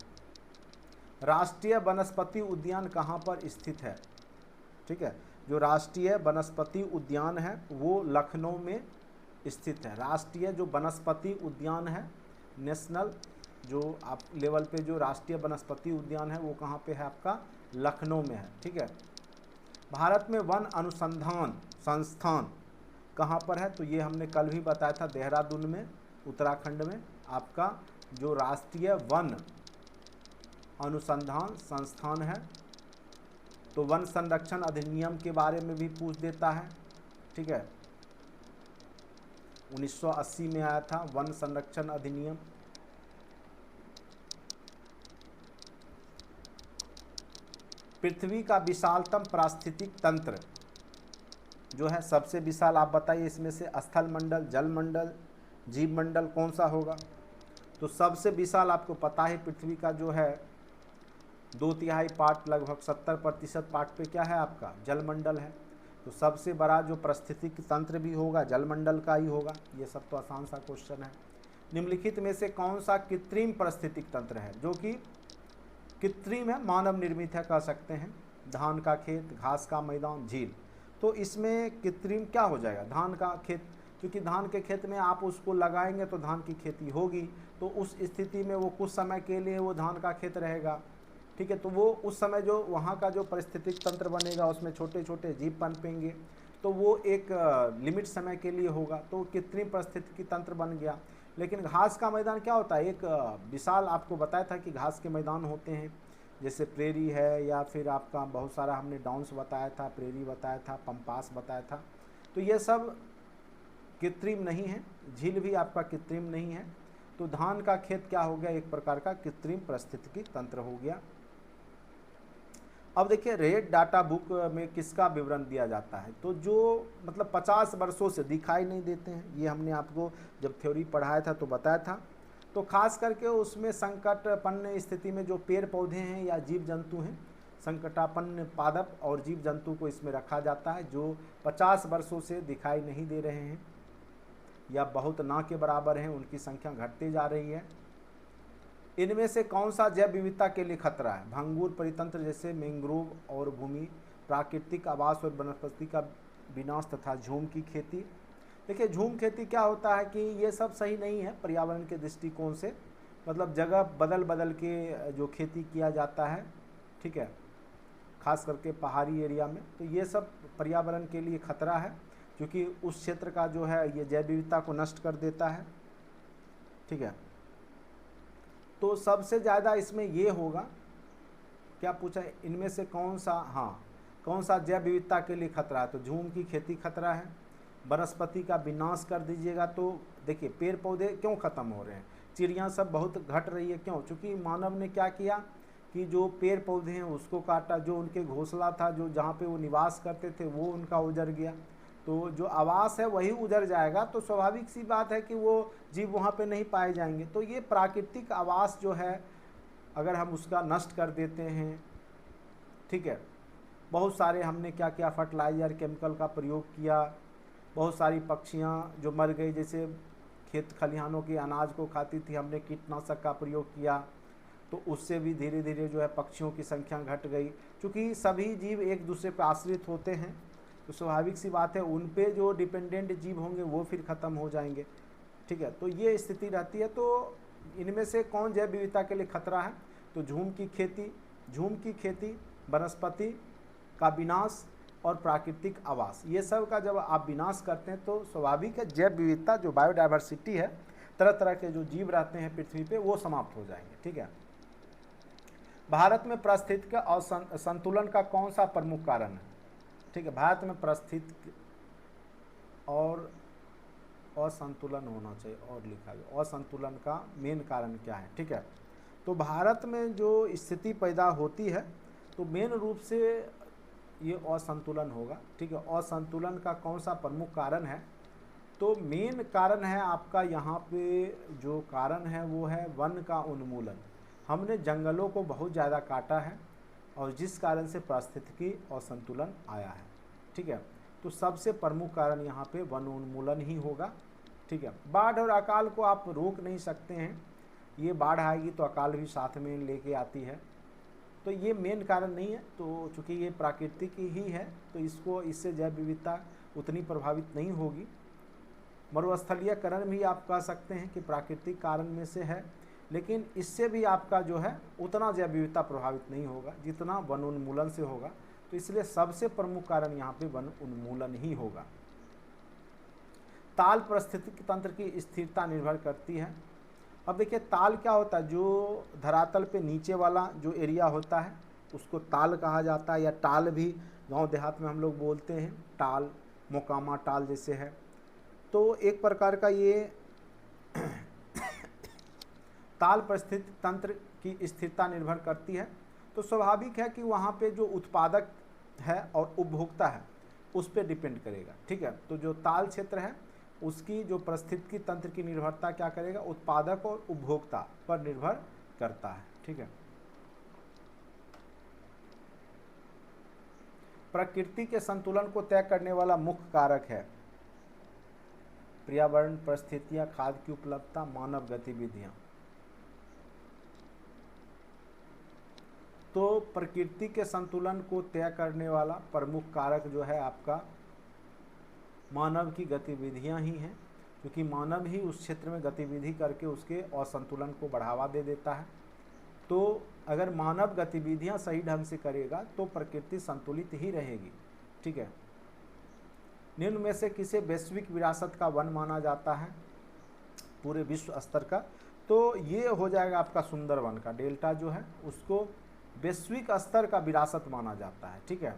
राष्ट्रीय वनस्पति उद्यान कहाँ पर स्थित है? ठीक है, जो राष्ट्रीय वनस्पति उद्यान है वो लखनऊ में स्थित है। राष्ट्रीय जो वनस्पति उद्यान है, नेशनल जो आप लेवल पे जो राष्ट्रीय वनस्पति उद्यान है वो कहाँ पे है? आपका लखनऊ में है, ठीक है। भारत में वन अनुसंधान संस्थान कहाँ पर है? तो ये हमने कल भी बताया था, देहरादून में, उत्तराखंड में आपका जो राष्ट्रीय वन अनुसंधान संस्थान है। तो वन संरक्षण अधिनियम के बारे में भी पूछ देता है, ठीक है। 1980 में आया था वन संरक्षण अधिनियम। पृथ्वी का विशालतम पारिस्थितिक तंत्र जो है, सबसे विशाल आप बताइए इसमें से स्थल मंडल, जल मंडल, जीव मंडल कौन सा होगा? तो सबसे विशाल आपको पता है पृथ्वी का जो है 2/3 पार्ट, लगभग 70% पार्ट पे क्या है? आपका जलमंडल है। तो सबसे बड़ा जो पारिस्थितिक तंत्र भी होगा जलमंडल का ही होगा। ये सब तो आसान सा क्वेश्चन है। निम्नलिखित में से कौन सा कृत्रिम पारिस्थितिक तंत्र है? जो कि कृत्रिम है, मानव निर्मित है कह सकते हैं। धान का खेत, घास का मैदान, झील। तो इसमें कृत्रिम क्या हो जाएगा? धान का खेत, क्योंकि धान के खेत में आप उसको लगाएंगे तो धान की खेती होगी, तो उस स्थिति में वो कुछ समय के लिए वो धान का खेत रहेगा, ठीक है। तो वो उस समय जो वहाँ का जो पारिस्थितिक तंत्र बनेगा उसमें छोटे छोटे जीव पनपेंगे, तो वो एक लिमिट समय के लिए होगा, तो कृत्रिम पारिस्थितिकी तंत्र बन गया। लेकिन घास का मैदान क्या होता है? एक विशाल, आपको बताया था कि घास के मैदान होते हैं, जैसे प्रेरी है, या फिर आपका बहुत सारा हमने डाउन्स बताया था, प्रेरी बताया था, पंपास बताया था। तो ये सब कृत्रिम नहीं है। झील भी आपका कृत्रिम नहीं है। तो धान का खेत क्या हो गया? एक प्रकार का कृत्रिम पारिस्थितिकी तंत्र हो गया। अब देखिए रेड डाटा बुक में किसका विवरण दिया जाता है, तो जो मतलब 50 वर्षों से दिखाई नहीं देते हैं, ये हमने आपको जब थ्योरी पढ़ाया था तो बताया था। तो खास करके उसमें संकटापन्न स्थिति में जो पेड़ पौधे हैं या जीव जंतु हैं, संकटापन्न पादप और जीव जंतु को इसमें रखा जाता है जो 50 वर्षों से दिखाई नहीं दे रहे हैं या बहुत ना के बराबर हैं, उनकी संख्या घटती जा रही है। इनमें से कौन सा जैव विविधता के लिए खतरा है? भंगुर परितंत्र जैसे मैंग्रोव और भूमि, प्राकृतिक आवास और वनस्पति का विनाश तथा झूम की खेती। देखिए झूम खेती क्या होता है कि ये सब सही नहीं है पर्यावरण के दृष्टिकोण से, मतलब जगह बदल बदल के जो खेती किया जाता है, ठीक है, खास करके पहाड़ी एरिया में, तो ये सब पर्यावरण के लिए खतरा है क्योंकि उस क्षेत्र का जो है ये जैव विविधता को नष्ट कर देता है, ठीक है। तो सबसे ज़्यादा इसमें ये होगा, क्या पूछा इनमें से कौन सा, हाँ, कौन सा जैव विविधता के लिए खतरा है? तो झूम की खेती खतरा है। वनस्पति का विनाश कर दीजिएगा तो देखिए पेड़ पौधे क्यों ख़त्म हो रहे हैं, चिड़ियाँ सब बहुत घट रही है, क्यों? क्योंकि मानव ने क्या किया कि जो पेड़ पौधे हैं उसको काटा, जो उनके घोंसला था, जो जहाँ पे वो निवास करते थे वो उनका उजड़ गया, तो जो आवास है वही उजड़ जाएगा, तो स्वाभाविक सी बात है कि वो जीव वहाँ पे नहीं पाए जाएंगे। तो ये प्राकृतिक आवास जो है अगर हम उसका नष्ट कर देते हैं, ठीक है, बहुत सारे हमने क्या किया, फर्टिलाइज़र केमिकल का प्रयोग किया, बहुत सारी पक्षियाँ जो मर गई, जैसे खेत खलिहानों के अनाज को खाती थी, हमने कीटनाशक का प्रयोग किया, तो उससे भी धीरे धीरे जो है पक्षियों की संख्या घट गई। क्योंकि सभी जीव एक दूसरे पर आश्रित होते हैं, तो स्वाभाविक सी बात है उन पे जो डिपेंडेंट जीव होंगे वो फिर ख़त्म हो जाएंगे, ठीक है। तो ये स्थिति रहती है। तो इनमें से कौन जैव विविधता के लिए खतरा है? तो झूम की खेती, वनस्पति का विनाश और प्राकृतिक आवास, ये सब का जब आप विनाश करते हैं तो स्वाभाविक है जैव विविधता जो बायोडाइवर्सिटी है, तरह तरह के जो जीव रहते हैं पृथ्वी पे, वो समाप्त हो जाएंगे, ठीक है। भारत में पारिस्थितिक असंतुलन का कौन सा प्रमुख कारण है? ठीक है, भारत में पारिस्थितिक और असंतुलन होना चाहिए और लिखा गया, असंतुलन का मेन कारण क्या है, ठीक है। तो भारत में जो स्थिति पैदा होती है तो मेन रूप से ये असंतुलन होगा, ठीक है। असंतुलन का कौन सा प्रमुख कारण है? तो मेन कारण है आपका यहाँ पे जो कारण है वो है वन का उन्मूलन। हमने जंगलों को बहुत ज़्यादा काटा है और जिस कारण से पारिस्थितिकी असंतुलन आया है, ठीक है। तो सबसे प्रमुख कारण यहाँ पे वन उन्मूलन ही होगा, ठीक है। बाढ़ और अकाल को आप रोक नहीं सकते हैं, ये बाढ़ आएगी तो अकाल भी साथ में लेके आती है, तो ये मेन कारण नहीं है। तो चूँकि ये प्राकृतिक ही है तो इससे जैव विविधता उतनी प्रभावित नहीं होगी। मरुस्थलीयकरण भी आप कह सकते हैं कि प्राकृतिक कारण में से है, लेकिन इससे भी आपका जो है उतना जैव विविधता प्रभावित नहीं होगा जितना वन उन्मूलन से होगा। तो इसलिए सबसे प्रमुख कारण यहाँ पे वन उन्मूलन ही होगा। ताल पारिस्थितिक तंत्र की स्थिरता निर्भर करती है। अब देखिए ताल क्या होता है, जो धरातल पे नीचे वाला जो एरिया होता है उसको ताल कहा जाता है, या टाल भी गांव देहात में हम लोग बोलते हैं, टाल, मोकामा टाल जैसे है। तो एक प्रकार का ये ताल पारिस्थितिक तंत्र की स्थिरता निर्भर करती है। तो स्वाभाविक है कि वहाँ पे जो उत्पादक है और उपभोक्ता है उस पर डिपेंड करेगा, ठीक है। तो जो ताल क्षेत्र है उसकी जो पारिस्थितिकी तंत्र की निर्भरता क्या करेगा, उत्पादक और उपभोक्ता पर निर्भर करता है, ठीक है। प्रकृति के संतुलन को तय करने वाला मुख्य कारक है पर्यावरण, परिस्थितियां, खाद्य की उपलब्धता, मानव गतिविधियां। तो प्रकृति के संतुलन को तय करने वाला प्रमुख कारक जो है आपका मानव की गतिविधियां ही हैं, क्योंकि मानव ही उस क्षेत्र में गतिविधि करके उसके असंतुलन को बढ़ावा दे देता है। तो अगर मानव गतिविधियां सही ढंग से करेगा तो प्रकृति संतुलित ही रहेगी, ठीक है। निम्न में से किसे वैश्विक विरासत का वन माना जाता है पूरे विश्व स्तर का? तो ये हो जाएगा आपका सुंदरवन का डेल्टा जो है उसको वैश्विक स्तर का विरासत माना जाता है, ठीक है।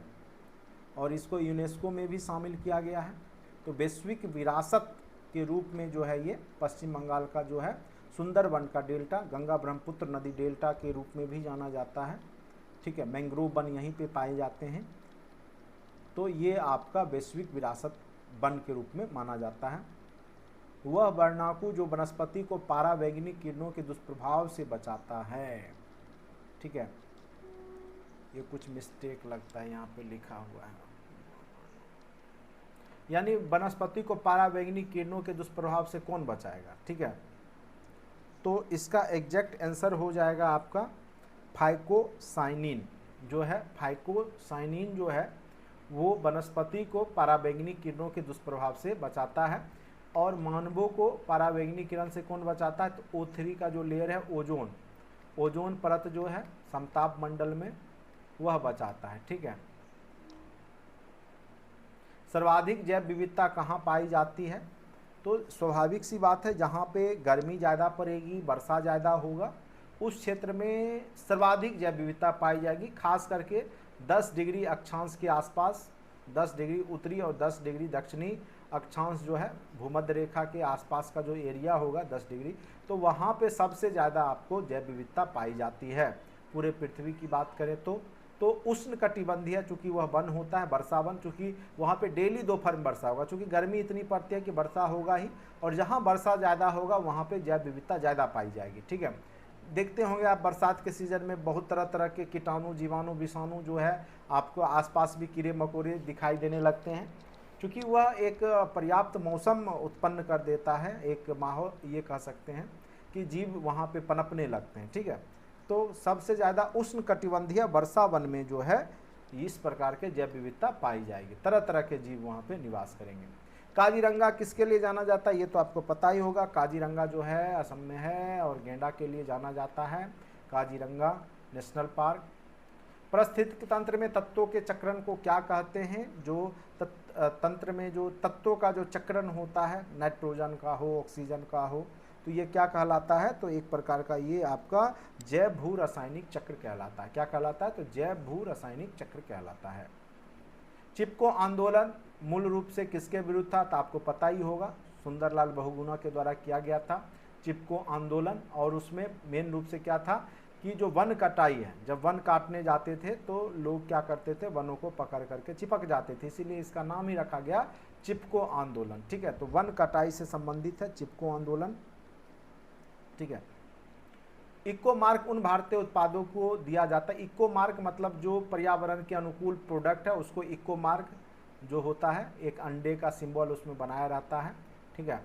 और इसको यूनेस्को में भी शामिल किया गया है। तो वैश्विक विरासत के रूप में जो है ये पश्चिम बंगाल का जो है सुंदरवन का डेल्टा, गंगा ब्रह्मपुत्र नदी डेल्टा के रूप में भी जाना जाता है, ठीक है, मैंग्रोव वन यहीं पे पाए जाते हैं। तो ये आपका वैश्विक विरासत वन के रूप में माना जाता है। वह वर्णाकु जो वनस्पति को पारावैंगनिक किरणों के दुष्प्रभाव से बचाता है। ठीक है, ये कुछ मिस्टेक लगता है यहाँ पे लिखा हुआ है, यानी वनस्पति को पारावैंगनिक किरणों के दुष्प्रभाव से कौन बचाएगा। ठीक है, तो इसका एग्जैक्ट आंसर हो जाएगा आपका फाइकोसाइनिन जो है। फाइकोसाइनिन जो है वो वनस्पति को पराबैंगनी किरणों के दुष्प्रभाव से बचाता है। और मानवों को पराबैंगनी किरण से कौन बचाता है, तो O3 का जो लेयर है, ओजोन परत जो है समताप मंडल में, वह बचाता है। ठीक है, सर्वाधिक जैव विविधता कहाँ पाई जाती है, तो स्वाभाविक सी बात है, जहाँ पे गर्मी ज़्यादा पड़ेगी, वर्षा ज़्यादा होगा, उस क्षेत्र में सर्वाधिक जैव विविधता पाई जाएगी। खास करके 10 डिग्री अक्षांश के आसपास, 10 डिग्री उत्तरी और 10 डिग्री दक्षिणी अक्षांश जो है भूमध्य रेखा के आसपास का जो एरिया होगा 10 डिग्री, तो वहाँ पे सबसे ज़्यादा आपको जैव विविधता पाई जाती है। पूरे पृथ्वी की बात करें तो उष्ण कटिबंधीय चूँकि वह वन होता है, वर्षा वन, चूँकि वहाँ पे डेली दोपहर में वर्षा होगा, चूँकि गर्मी इतनी पड़ती है कि वर्षा होगा ही, और जहाँ वर्षा ज़्यादा होगा वहाँ पे जैव विविधता ज़्यादा पाई जाएगी। ठीक है, देखते होंगे आप बरसात के सीज़न में बहुत तरह तरह के कीटाणु, जीवाणु, विषाणु जो है आपको आसपास भी कीड़े मकोड़े दिखाई देने लगते हैं, क्योंकि वह एक पर्याप्त मौसम उत्पन्न कर देता है, एक माहौल ये कह सकते हैं कि जीव वहाँ पे पनपने लगते हैं। ठीक है, तो सबसे ज़्यादा उष्ण कटिबंधीय वर्षा वन में जो है इस प्रकार के जैव विविधता पाई जाएगी, तरह तरह के जीव वहाँ पे निवास करेंगे। काजीरंगा किसके लिए जाना जाता है, ये तो आपको पता ही होगा। काजीरंगा जो है असम में है और गेंडा के लिए जाना जाता है, काजीरंगा नेशनल पार्क। पारिस्थितिक तंत्र में तत्वों के चक्रण को क्या कहते हैं, जो तंत्र में जो तत्वों का जो चक्रण होता है, नाइट्रोजन का हो, ऑक्सीजन का हो, तो ये क्या कहलाता है, तो एक प्रकार का ये आपका जैव भू रासायनिक चक्र कहलाता है। क्या कहलाता है, तो जैव भू रासायनिक चक्र कहलाता है। चिपको आंदोलन मूल रूप से किसके विरुद्ध था, तो आपको पता ही होगा, सुंदरलाल बहुगुणा के द्वारा किया गया था चिपको आंदोलन। और उसमें मेन रूप से क्या था कि जो वन कटाई है, जब वन काटने जाते थे तो लोग क्या करते थे, वनों को पकड़ करके चिपक जाते थे, इसीलिए इसका नाम ही रखा गया चिपको आंदोलन। ठीक है, तो वन कटाई से संबंधित है चिपको आंदोलन। ठीक है, इको मार्क उन भारतीय उत्पादों को दिया जाता है, इको मार्क मतलब जो पर्यावरण के अनुकूल प्रोडक्ट है उसको इको मार्क जो होता है, एक अंडे का सिंबल उसमें बनाया रहता है। ठीक है,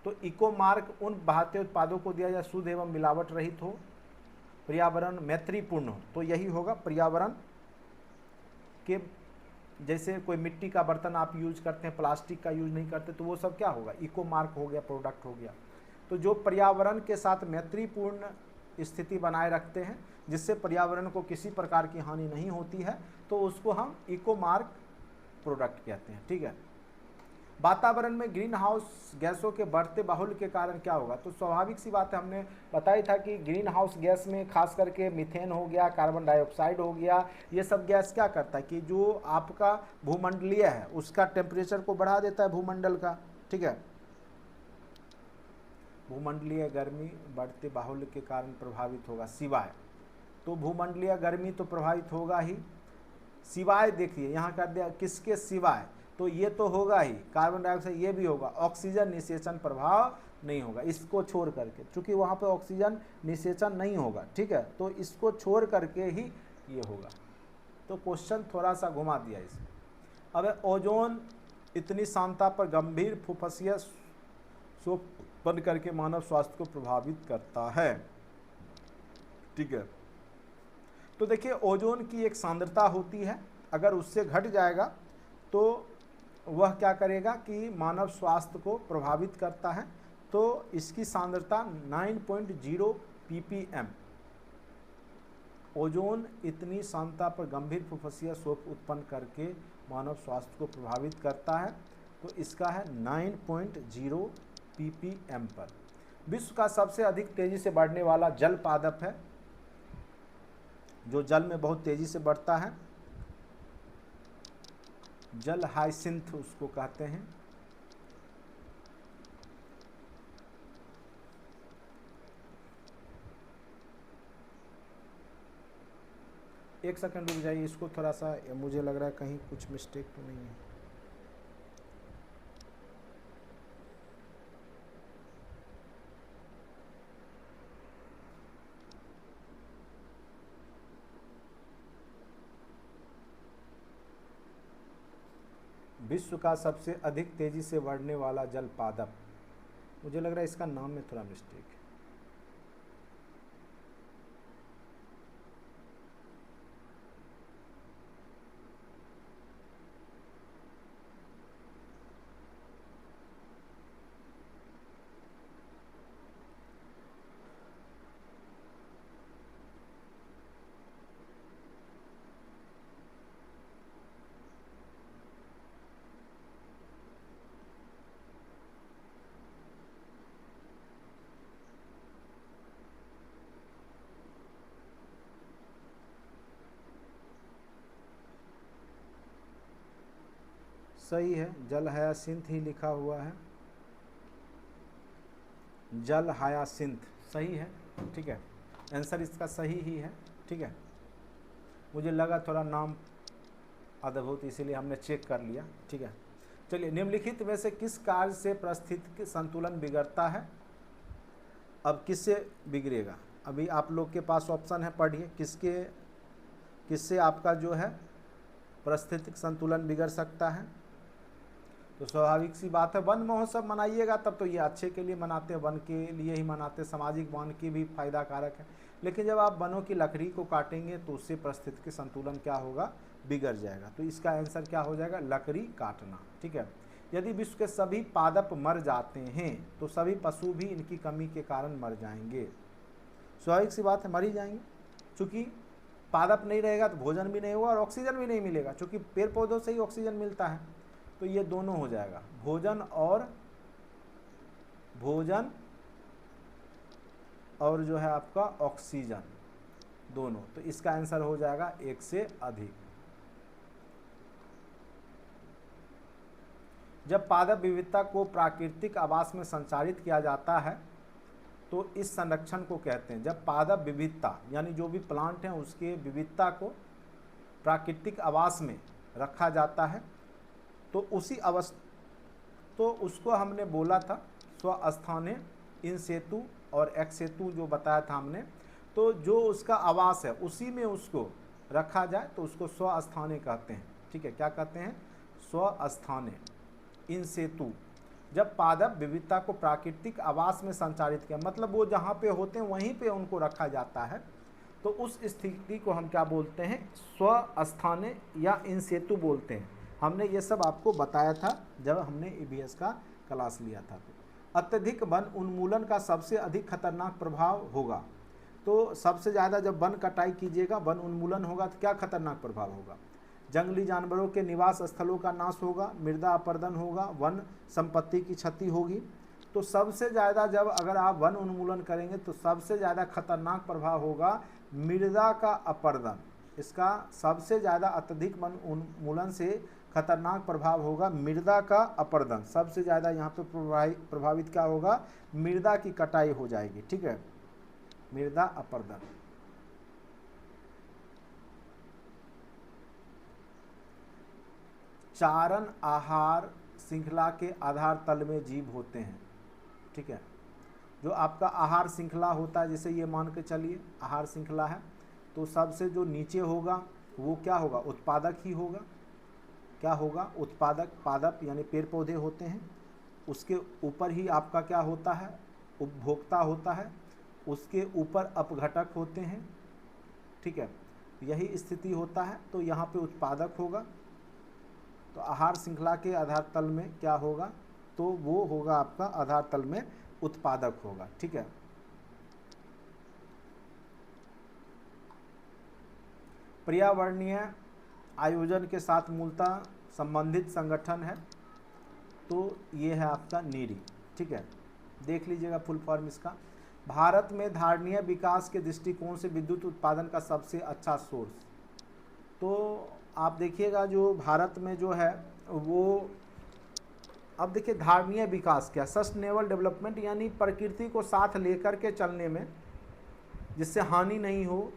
तो इको मार्क उन भारतीय उत्पादों को दिया जाए शुद्ध एवं मिलावट रहित हो, पर्यावरण मैत्रीपूर्ण हो, तो यही होगा पर्यावरण के, जैसे कोई मिट्टी का बर्तन आप यूज करते हैं, प्लास्टिक का यूज नहीं करते, तो वो सब क्या होगा, इको मार्क हो गया, प्रोडक्ट हो गया। तो जो पर्यावरण के साथ मैत्रीपूर्ण स्थिति बनाए रखते हैं, जिससे पर्यावरण को किसी प्रकार की हानि नहीं होती है, तो उसको हम इको मार्क प्रोडक्ट कहते हैं। ठीक है, वातावरण में ग्रीन हाउस गैसों के बढ़ते बाहुल्य के कारण क्या होगा, तो स्वाभाविक सी बात है, हमने बताया था कि ग्रीन हाउस गैस में खास करके मीथेन हो गया, कार्बन डाइऑक्साइड हो गया, ये सब गैस क्या करता है कि जो आपका भूमंडलीय है उसका टेम्परेचर को बढ़ा देता है, भूमंडल का। ठीक है, भूमंडलीय गर्मी बढ़ते बाहुल्य के कारण प्रभावित होगा, सिवाय, तो भूमंडलीय गर्मी तो प्रभावित होगा ही, सिवाय देखिए यहाँ कर दिया किसके सिवाय, तो ये तो होगा ही, कार्बन डाइऑक्साइड ये भी होगा, ऑक्सीजन निषेचन प्रभाव नहीं होगा, इसको छोड़ करके, क्योंकि वहाँ पे ऑक्सीजन निषेचन नहीं होगा। ठीक है, तो इसको छोड़ करके ही ये होगा, तो क्वेश्चन थोड़ा सा घुमा दिया इसमें। अब ओजोन इतनी सांद्रता पर गंभीर फुफ्फुसीय शोफ बन करके मानव स्वास्थ्य को प्रभावित करता है। ठीक है, तो देखिए ओजोन की एक सांद्रता होती है, अगर उससे घट जाएगा तो वह क्या करेगा कि मानव स्वास्थ्य को प्रभावित करता है। तो इसकी सांद्रता 9.0 ppm, ओजोन इतनी सांद्रता पर गंभीर फुफ्फुसीय शोफ उत्पन्न करके मानव स्वास्थ्य को प्रभावित करता है, तो इसका है 9.0 ppm पर। विश्व का सबसे अधिक तेजी से बढ़ने वाला जल पादप है, जो जल में बहुत तेजी से बढ़ता है, जल हाइसिंथ उसको कहते हैं। एक सेकंड रुक जाइए, इसको थोड़ा सा, मुझे लग रहा है कहीं कुछ मिस्टेक तो नहीं है। विश्व का सबसे अधिक तेजी से बढ़ने वाला जल पादप, मुझे लग रहा है इसका नाम में थोड़ा मिस्टेक है। सही है, जल हयासिंथ ही लिखा हुआ है, जल हयासिंथ सही है। ठीक है, आंसर इसका सही ही है। ठीक है, मुझे लगा थोड़ा नाम अद्भुत, इसीलिए हमने चेक कर लिया। ठीक है, चलिए, निम्नलिखित में से किस कार्य से परिस्थितिक संतुलन बिगड़ता है? अब किससे बिगड़ेगा? अभी आप लोग के पास ऑप्शन है, पढ़िए किससे आपका जो है परिस्थितिक संतुलन बिगड़ सकता है। तो स्वाभाविक सी बात है, वन महोत्सव मनाइएगा तब तो ये अच्छे के लिए मनाते हैं, वन के लिए ही मनाते, सामाजिक वन की भी फायदा कारक है। लेकिन जब आप वनों की लकड़ी को काटेंगे तो उससे परिस्थितिक संतुलन क्या होगा? बिगड़ जाएगा। तो इसका आंसर क्या हो जाएगा? लकड़ी काटना। ठीक है, यदि विश्व के सभी पादप मर जाते हैं तो सभी पशु भी इनकी कमी के कारण मर जाएंगे। स्वाभाविक सी बात है, मर ही जाएंगे, चूँकि पादप नहीं रहेगा तो भोजन भी नहीं होगा और ऑक्सीजन भी नहीं मिलेगा, चूँकि पेड़ पौधों से ही ऑक्सीजन मिलता है। तो ये दोनों हो जाएगा, भोजन और जो है आपका ऑक्सीजन, दोनों। तो इसका आंसर हो जाएगा एक से अधिक। जब पादप विविधता को प्राकृतिक आवास में संचारित किया जाता है तो इस संरक्षण को कहते हैं, जब पादप विविधता यानी जो भी प्लांट हैं उसके विविधता को प्राकृतिक आवास में रखा जाता है तो तो उसको हमने बोला था स्वस्थाने, इन सेतु और एक्स सेतु जो बताया था हमने। तो जो उसका आवास है उसी में उसको रखा जाए तो उसको स्वस्थाने कहते हैं। ठीक है, क्या कहते हैं? स्वस्थाने, इन सेतु। जब पादप विविधता को प्राकृतिक आवास में संचारित किया, मतलब वो जहाँ पे होते हैं वहीं पे उनको रखा जाता है, तो उस स्थिति को हम क्या बोलते हैं? स्वस्थाने या इन सेतु बोलते हैं। हमने ये सब आपको बताया था जब हमने ईवीएस का क्लास लिया था। अत्यधिक वन उन्मूलन का सबसे अधिक खतरनाक प्रभाव होगा। तो सबसे ज़्यादा जब वन कटाई कीजिएगा, वन उन्मूलन होगा तो क्या खतरनाक प्रभाव होगा? जंगली जानवरों के निवास स्थलों का नाश होगा, मृदा अपरदन होगा, वन संपत्ति की क्षति होगी। तो सबसे ज़्यादा जब अगर आप वन उन्मूलन करेंगे तो सबसे ज़्यादा खतरनाक प्रभाव होगा मृदा का अपरदन। इसका सबसे ज़्यादा अत्यधिक वन उन्मूलन से खतरनाक प्रभाव होगा मृदा का अपरदन। सबसे ज़्यादा यहाँ पे प्रभावित क्या होगा? मृदा की कटाई हो जाएगी। ठीक है, मृदा अपरदन। चारण आहार श्रृंखला के आधार तल में जीव होते हैं। ठीक है, जो आपका आहार श्रृंखला होता है, जैसे ये मान के चलिए आहार श्रृंखला है, तो सबसे जो नीचे होगा वो क्या होगा? उत्पादक ही होगा। क्या होगा? उत्पादक। पादप यानी पेड़ पौधे होते हैं, उसके ऊपर ही आपका क्या होता है? उपभोक्ता होता है, उसके ऊपर अपघटक होते हैं। ठीक है, यही स्थिति होता है। तो यहाँ पे उत्पादक होगा। तो आहार श्रृंखला के आधार तल में क्या होगा? तो वो होगा आपका आधार तल में उत्पादक होगा। ठीक है, पर्यावरणीय आयोजन के साथ मूलतः संबंधित संगठन है, तो ये है आपका नीरी। ठीक है, देख लीजिएगा फुल फॉर्म इसका। भारत में धारणीय विकास के दृष्टिकोण से विद्युत उत्पादन का सबसे अच्छा सोर्स। तो आप देखिएगा जो भारत में जो है वो, अब देखिए धारणीय विकास क्या? सस्टेनेबल डेवलपमेंट, यानी प्रकृति को साथ लेकर के चलने में, जिससे हानि नहीं हो,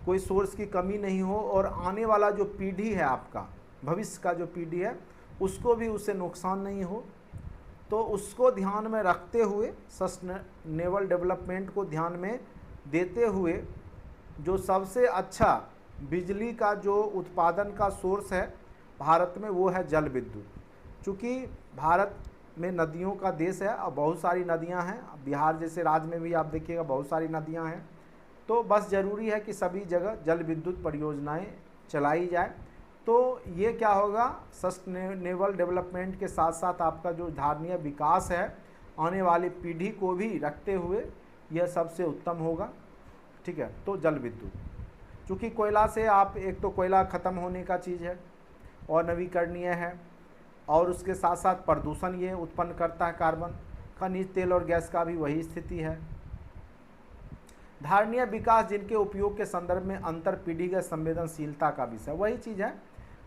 कोई सोर्स की कमी नहीं हो और आने वाला जो पीढ़ी है आपका, भविष्य का जो पीढ़ी है, उसको भी उससे नुकसान नहीं हो। तो उसको ध्यान में रखते हुए, सस्टेनेबल डेवलपमेंट को ध्यान में देते हुए, जो सबसे अच्छा बिजली का जो उत्पादन का सोर्स है भारत में, वो है जल विद्युत। चूँकि भारत में नदियों का देश है और बहुत सारी नदियां हैं, बिहार जैसे राज्य में भी आप देखिएगा बहुत सारी नदियां हैं। तो बस ज़रूरी है कि सभी जगह जल विद्युत परियोजनाएं चलाई जाए। तो ये क्या होगा, सस्टेनेबल डेवलपमेंट के साथ साथ आपका जो धारणीय विकास है आने वाली पीढ़ी को भी रखते हुए, यह सबसे उत्तम होगा। ठीक है, तो जल विद्युत, चूँकि कोयला से आप, एक तो कोयला ख़त्म होने का चीज़ है और नवीकरणीय है, और उसके साथ साथ प्रदूषण ये उत्पन्न करता है कार्बन। खनिज तेल और गैस का भी वही स्थिति है। धारणीय विकास जिनके उपयोग के संदर्भ में अंतर पीढ़ीगत संवेदनशीलता का विषय, वही चीज़ है।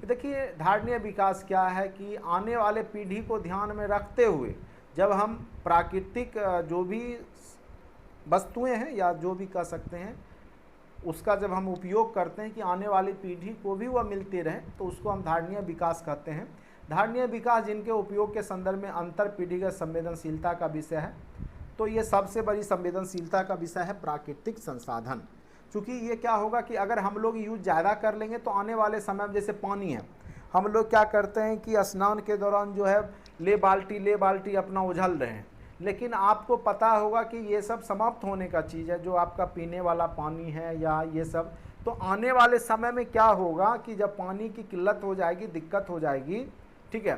देखिए धारणीय विकास क्या है कि आने वाले पीढ़ी को ध्यान में रखते हुए जब हम प्राकृतिक जो भी वस्तुएं हैं या जो भी कह सकते हैं, उसका जब हम उपयोग करते हैं कि आने वाली पीढ़ी को भी वह मिलते रहे, तो उसको हम धारणीय विकास कहते हैं। धारणीय विकास जिनके उपयोग के संदर्भ में अंतर पीढ़ीगत संवेदनशीलता का विषय है। तो ये सबसे बड़ी संवेदनशीलता का विषय है प्राकृतिक संसाधन। चूँकि ये क्या होगा कि अगर हम लोग यूज ज़्यादा कर लेंगे तो आने वाले समय में, जैसे पानी है, हम लोग क्या करते हैं कि स्नान के दौरान जो है ले बाल्टी अपना उझल रहे हैं, लेकिन आपको पता होगा कि ये सब समाप्त होने का चीज़ है, जो आपका पीने वाला पानी है या ये सब। तो आने वाले समय में क्या होगा कि जब पानी की किल्लत हो जाएगी, दिक्कत हो जाएगी, ठीक है,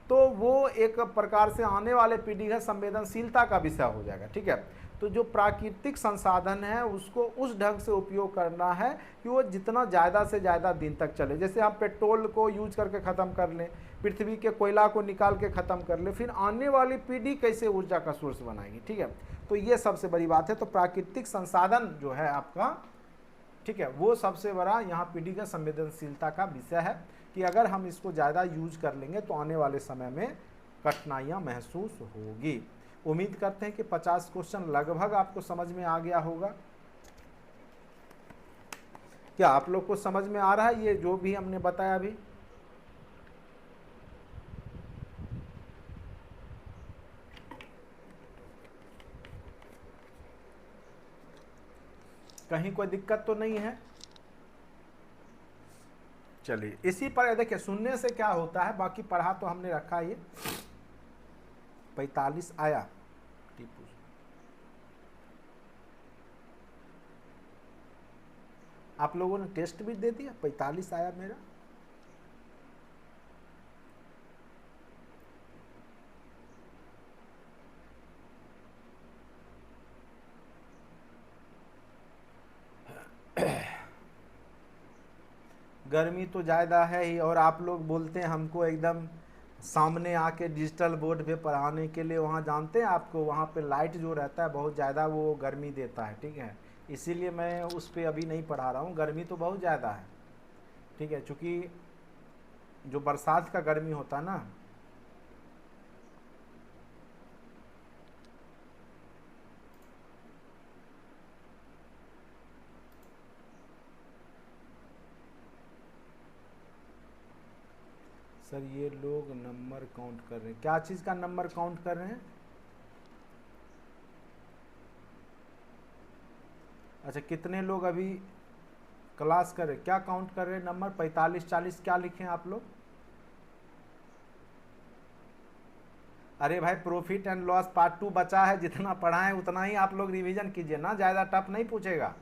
तो वो एक प्रकार से आने वाले पीढ़ी का संवेदनशीलता का विषय हो जाएगा। ठीक है, तो जो प्राकृतिक संसाधन है उसको उस ढंग से उपयोग करना है कि वो जितना ज़्यादा से ज़्यादा दिन तक चले। जैसे हम पेट्रोल को यूज करके ख़त्म कर लें, पृथ्वी के कोयला को निकाल के ख़त्म कर लें, फिर आने वाली पीढ़ी कैसे ऊर्जा का सोर्स बनाएगी। ठीक है, तो ये सबसे बड़ी बात है। तो प्राकृतिक संसाधन जो है आपका, ठीक है, वो सबसे बड़ा यहाँ पीढ़ी का संवेदनशीलता का विषय है कि अगर हम इसको ज़्यादा यूज कर लेंगे तो आने वाले समय में कठिनाइयाँ महसूस होगी। उम्मीद करते हैं कि 50 क्वेश्चन लगभग आपको समझ में आ गया होगा। क्या आप लोग को समझ में आ रहा है ये जो भी हमने बताया अभी? कहीं कोई दिक्कत तो नहीं है? चलिए, इसी पर देखिए सुनने से क्या होता है, बाकी पढ़ा तो हमने रखा। ये 45 आया टीपू, आप लोगों ने टेस्ट भी दे दिया, 45 आया मेरा। गर्मी तो ज़्यादा है ही, और आप लोग बोलते हैं हमको एकदम सामने आके डिजिटल बोर्ड पे पढ़ाने के लिए। वहाँ जानते हैं आपको, वहाँ पे लाइट जो रहता है बहुत ज़्यादा वो गर्मी देता है। ठीक है, इसीलिए मैं उस पर अभी नहीं पढ़ा रहा हूँ, गर्मी तो बहुत ज़्यादा है। ठीक है, चूँकि जो बरसात का गर्मी होता है ना, सर ये लोग नंबर काउंट कर रहे हैं, क्या चीज़ का नंबर काउंट कर रहे हैं? अच्छा, कितने लोग अभी क्लास कर रहे, क्या काउंट कर रहे हैं नंबर? 45 40 क्या लिखे आप लोग? अरे भाई, प्रॉफिट एंड लॉस पार्ट 2 बचा है, जितना पढ़ाएं उतना ही आप लोग रिवीजन कीजिए ना, ज़्यादा टफ नहीं पूछेगा।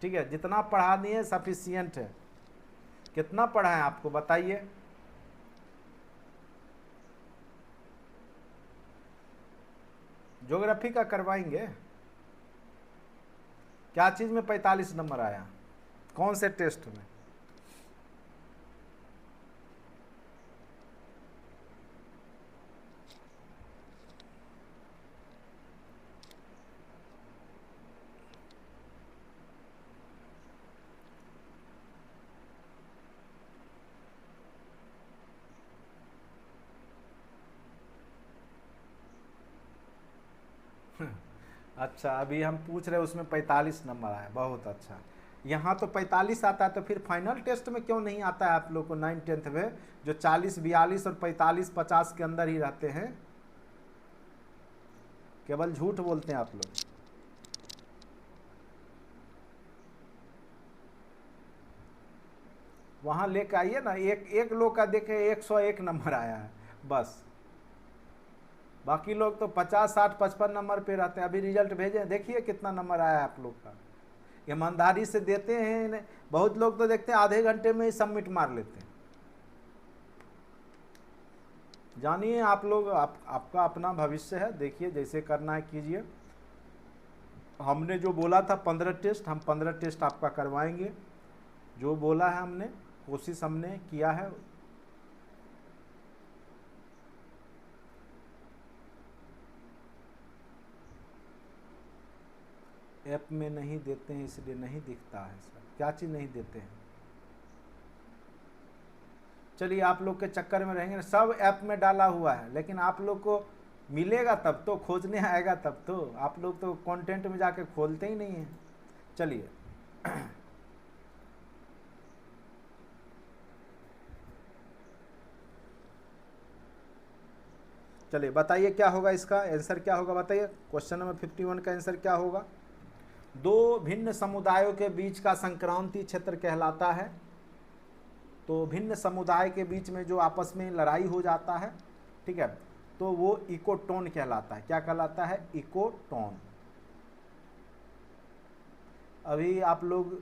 ठीक है, जितना पढ़ा दिए सफिशियंट है। कितना पढ़ाएं आपको बताइए? ज्योग्राफी का करवाएंगे? क्या चीज़ में 45 नंबर आया, कौन से टेस्ट में? अच्छा, अभी हम पूछ रहे उसमें 45 नंबर आया, बहुत अच्छा। यहाँ तो 45 आता है, तो फिर फाइनल टेस्ट में क्यों नहीं आता है आप लोग को 9th-10th में, जो 40, 42 और 45, 50 के अंदर ही रहते हैं? केवल झूठ बोलते हैं आप लोग। वहाँ लेके आइए ना, एक लोग का देखे 101 नंबर आया है बस, बाकी लोग तो 50, 60, 55 नंबर पे रहते हैं। अभी रिजल्ट भेजे, देखिए कितना नंबर आया है आप लोग का। ईमानदारी से देते हैं, बहुत लोग तो देखते हैं आधे घंटे में ही सबमिट मार लेते हैं। जानिए आप लोग, आपका अपना भविष्य है, देखिए जैसे करना है कीजिए। हमने जो बोला था 15 टेस्ट, हम 15 टेस्ट आपका करवाएंगे। जो बोला है हमने, कोशिश हमने किया है। ऐप में नहीं देते हैं इसलिए नहीं दिखता है सर। क्या चीज़ नहीं देते हैं? चलिए आप लोग के चक्कर में रहेंगे, सब ऐप में डाला हुआ है, लेकिन आप लोग को मिलेगा तब तो, खोजने आएगा तब तो। आप लोग तो कंटेंट में जाके खोलते ही नहीं हैं। चलिए चलिए बताइए क्या होगा, इसका आंसर क्या होगा बताइए। क्वेश्चन नंबर 51 का आंसर क्या होगा? दो भिन्न समुदायों के बीच का संक्रांति क्षेत्र कहलाता है। तो भिन्न समुदाय के बीच में जो आपस में लड़ाई हो जाता है, ठीक है, तो वो इकोटोन कहलाता है। क्या कहलाता है? इकोटोन। अभी आप लोग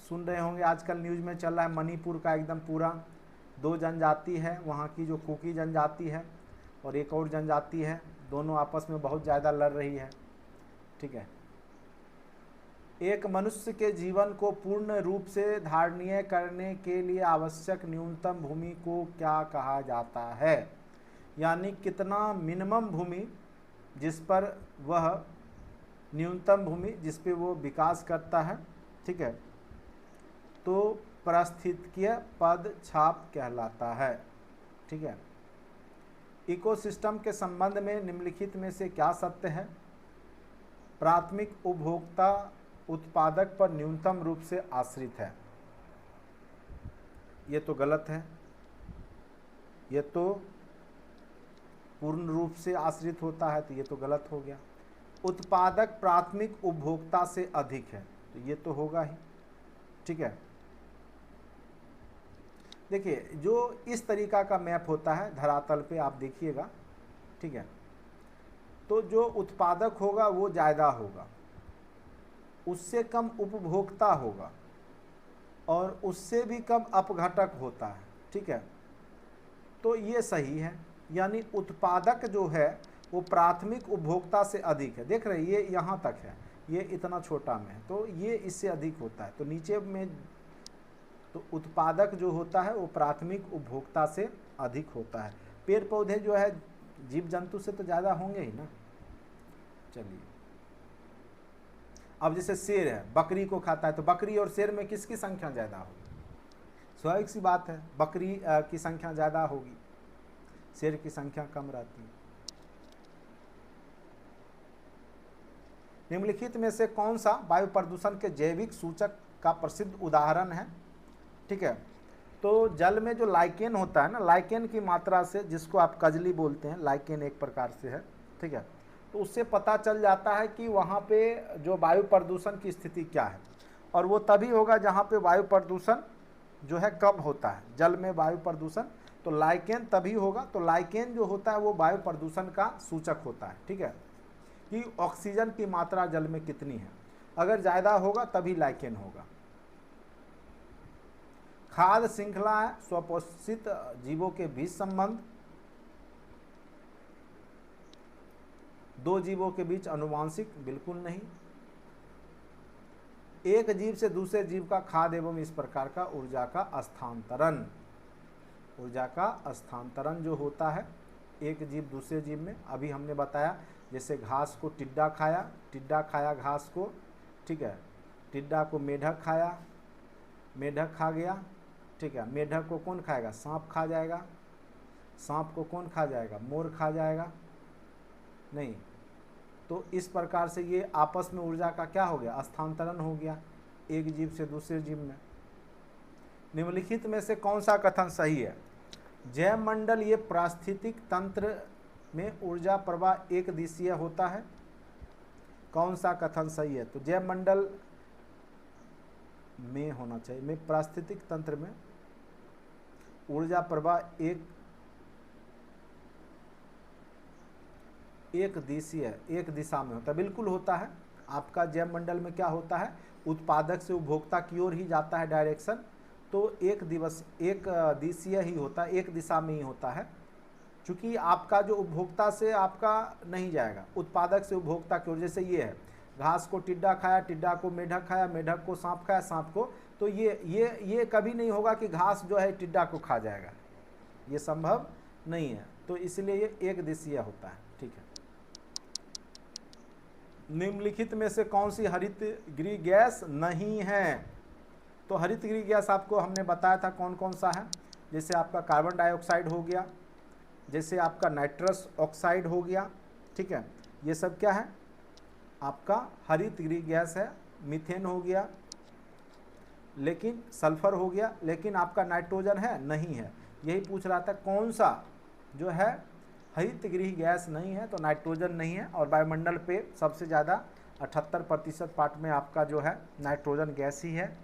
सुन रहे होंगे, आजकल न्यूज़ में चल रहा है मणिपुर का एकदम पूरा 2 जनजाति है, वहाँ की जो कुकी जनजाति है और एक और जनजाति है, दोनों आपस में बहुत ज़्यादा लड़ रही है, ठीक है। एक मनुष्य के जीवन को पूर्ण रूप से धारणीय करने के लिए आवश्यक न्यूनतम भूमि को क्या कहा जाता है? यानी कितना मिनिमम भूमि जिस पर वह, न्यूनतम भूमि जिस पे वो विकास करता है, ठीक है, तो पारिस्थितिकीय पद छाप कहलाता है, ठीक है। इकोसिस्टम के संबंध में निम्नलिखित में से क्या सत्य है? प्राथमिक उपभोक्ता उत्पादक पर न्यूनतम रूप से आश्रित है। ये तो गलत है, ये तो पूर्ण रूप से आश्रित होता है, तो ये तो गलत हो गया। उत्पादक प्राथमिक उपभोक्ता से अधिक है, तो ये तो होगा ही, ठीक है। देखिए जो इस तरीका का मैप होता है धरातल पे, आप देखिएगा, ठीक है, तो जो उत्पादक होगा वो ज़्यादा होगा, उससे कम उपभोक्ता होगा और उससे भी कम अपघटक होता है, ठीक है। तो ये सही है, यानी उत्पादक जो है वो प्राथमिक उपभोक्ता से अधिक है। देख रहे हैं, ये यहाँ तक है, ये इतना छोटा में है, तो ये इससे अधिक होता है। तो नीचे में तो उत्पादक जो होता है वो प्राथमिक उपभोक्ता से अधिक होता है। पेड़ पौधे जो है जीव जंतु से तो ज़्यादा होंगे ही ना। चलिए अब जैसे शेर है, बकरी को खाता है, तो बकरी और शेर में किसकी संख्या ज़्यादा होगी? स्वाभाविक सी बात है, बकरी की संख्या ज़्यादा होगी, शेर की संख्या कम रहती है। निम्नलिखित में से कौन सा वायु प्रदूषण के जैविक सूचक का प्रसिद्ध उदाहरण है? ठीक है, तो जल में जो लाइकेन होता है ना, लाइकेन की मात्रा से, जिसको आप कजली बोलते हैं, लाइकेन एक प्रकार से है, ठीक है, तो उससे पता चल जाता है कि वहाँ पे जो वायु प्रदूषण की स्थिति क्या है। और वो तभी होगा जहाँ पे वायु प्रदूषण जो है कम होता है, जल में वायु प्रदूषण, तो लाइकेन तभी होगा। तो लाइकेन जो होता है वो वायु प्रदूषण का सूचक होता है, ठीक है, कि ऑक्सीजन की मात्रा जल में कितनी है। अगर ज़्यादा होगा तभी लाइकेन होगा। खाद्य श्रृंखला है स्वपोषित जीवों के बीच संबंध, दो जीवों के बीच अनुवांशिक, बिल्कुल नहीं। एक जीव से दूसरे जीव का खाद्य एवं इस प्रकार का ऊर्जा का स्थानांतरण, ऊर्जा का स्थानांतरण जो होता है एक जीव दूसरे जीव में, अभी हमने बताया जैसे घास को टिड्डा खाया, टिड्डा खाया घास को, ठीक है, टिड्डा को मेढक खाया, मेढक खा गया, ठीक है, मेढक को कौन खाएगा? सांप खा जाएगा। सांप को कौन खा जाएगा? मोर खा जाएगा, नहीं। तो इस प्रकार से ये आपस में ऊर्जा का क्या हो गया? स्थानांतरण हो गया। एक जीव से दूसरे जीव में। निम्नलिखित में से कौन सा कथन सही है? जैव मंडल ये पारिस्थितिक तंत्र में ऊर्जा प्रवाह एक दिशीय होता है। कौन सा कथन सही है? तो जैव मंडल में होना चाहिए, में पारिस्थितिक तंत्र में ऊर्जा प्रवाह एक दिशीय, एक दिशा में होता है। बिल्कुल होता है। आपका जैव मंडल में क्या होता है? उत्पादक से उपभोक्ता की ओर ही जाता है डायरेक्शन, तो एक दिशीय ही होता है, एक दिशा में ही होता है। चूंकि आपका जो उपभोक्ता से आपका नहीं जाएगा, उत्पादक से उपभोक्ता की ओर। जैसे ये है, घास को टिड्डा खाया, टिड्डा को मेढक खाया, मेढक को सांप खाया, सांप को, तो ये कभी नहीं होगा कि घास जो है टिड्डा को खा जाएगा, ये संभव नहीं है। तो इसलिए ये एक दिशीय होता है। ठीक है। निम्नलिखित में से कौन सी हरित गृह गैस नहीं है? तो हरित गृह गैस आपको हमने बताया था कौन कौन सा है। जैसे आपका कार्बन डाइऑक्साइड हो गया, जैसे आपका नाइट्रस ऑक्साइड हो गया। ठीक है, ये सब क्या है? आपका हरित गृह गैस है। मीथेन हो गया, लेकिन सल्फर हो गया, लेकिन आपका नाइट्रोजन है नहीं है। यही पूछ रहा था कौन सा जो है हरित गृह गैस नहीं है, तो नाइट्रोजन नहीं है। और वायुमंडल पे सबसे ज़्यादा 78% पार्ट में आपका जो है नाइट्रोजन गैस ही है।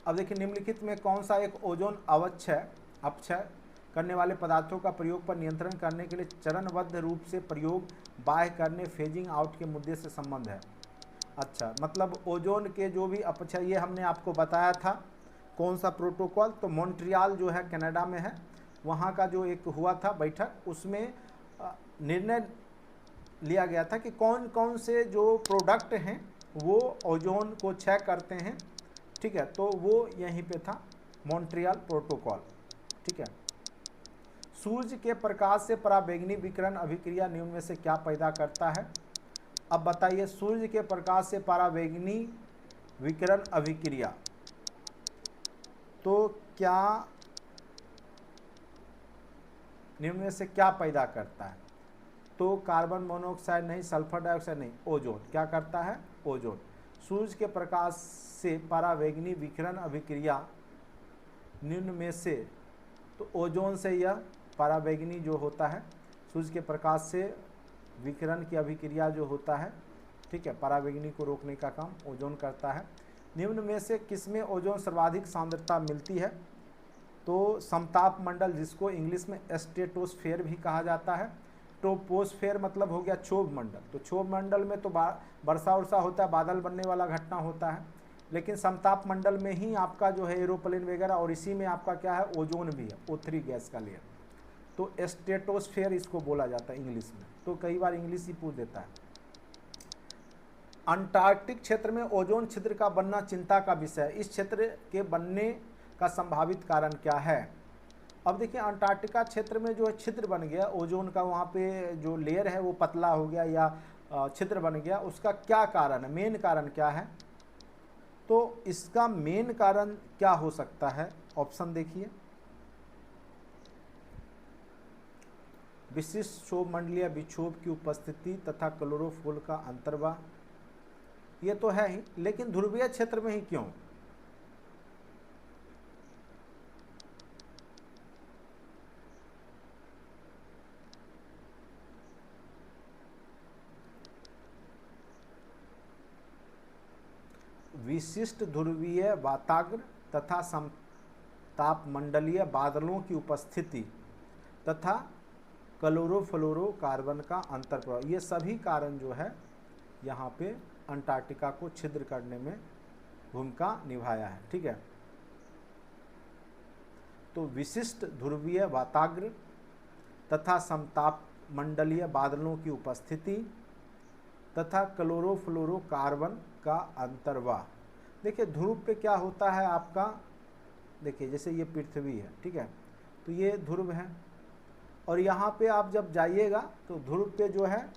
अब देखिए, निम्नलिखित में कौन सा एक ओजोन अपक्षय करने वाले पदार्थों का प्रयोग पर नियंत्रण करने के लिए चरणबद्ध रूप से प्रयोग बाह्य करने, फेजिंग आउट के मुद्दे से संबंध है? अच्छा, मतलब ओजोन के जो भी अपक्षय, ये हमने आपको बताया था कौन सा प्रोटोकॉल, तो मॉन्ट्रियल जो है कनाडा में है, वहाँ का जो एक हुआ था बैठक, उसमें निर्णय लिया गया था कि कौन कौन से जो प्रोडक्ट हैं वो ओजोन को क्षय करते हैं। ठीक है, तो वो यहीं पे था, मॉन्ट्रियल प्रोटोकॉल। ठीक है। सूर्य के प्रकाश से पराबैंगनी विकिरण अभिक्रिया निम्न में से क्या पैदा करता है? अब बताइए, सूर्य के प्रकाश से पराबैंगनी विकिरण अभिक्रिया, तो क्या निम्न में से क्या पैदा करता है? तो कार्बन मोनोऑक्साइड नहीं, सल्फर डाइऑक्साइड नहीं, ओजोन। क्या करता है? ओजोन। सूर्य के प्रकाश से पराबैंगनी विकिरण अभिक्रिया निम्न में से, तो ओजोन से यह पराबैंगनी जो होता है, सूर्य के प्रकाश से विकिरण की अभिक्रिया जो होता है, ठीक है, पराबैंगनी को रोकने का काम ओजोन करता है। निम्न में से किसमें ओजोन सर्वाधिक सांद्रता मिलती है? तो समताप मंडल, जिसको इंग्लिश में स्ट्रेटोस्फेयर भी कहा जाता है। ट्रोपोस्फेयर मतलब हो गया क्षोभ मंडल, तो क्षोभ मंडल में तो वर्षा वर्षा होता है, बादल बनने वाला घटना होता है, लेकिन समताप मंडल में ही आपका जो है एरोप्लेन वगैरह, और इसी में आपका क्या है, ओजोन भी है, O3 गैस का लेयर। तो स्ट्रेटोस्फेयर इसको बोला जाता है इंग्लिश में, तो कई बार इंग्लिश ही पूछ देता है। अंटार्कटिक क्षेत्र में ओजोन छिद्र का बनना चिंता का विषय है। इस क्षेत्र के बनने का संभावित कारण क्या है? अब देखिए, अंटार्कटिका क्षेत्र में जो है छिद्र बन गया ओजोन का, वहाँ पे जो लेयर है वो पतला हो गया या छिद्र बन गया, उसका क्या कारण है? मेन कारण क्या है? तो इसका मेन कारण क्या हो सकता है? ऑप्शन देखिए, विशिष्ट क्षोभ मंडलीय विक्षोभ की उपस्थिति तथा क्लोरोफिल का अंतर्वाह, ये तो है ही, लेकिन ध्रुवीय क्षेत्र में ही क्यों? विशिष्ट ध्रुवीय वाताग्र तथा समतापमंडलीय बादलों की उपस्थिति तथा क्लोरोफ्लोरोकार्बन का अंतर्प्रवाह, ये सभी कारण जो है यहाँ पे अंटार्कटिका को छिद्र करने में भूमिका निभाया है। ठीक है, तो विशिष्ट ध्रुवीय वाताग्र तथा समतापमंडलीय बादलों की उपस्थिति तथा क्लोरोफ्लोरोकार्बन का अंतर्वाह। देखिए, ध्रुव पे क्या होता है आपका, देखिए जैसे ये पृथ्वी है, ठीक है, तो ये ध्रुव है, और यहाँ पे आप जब जाइएगा तो ध्रुव पे जो है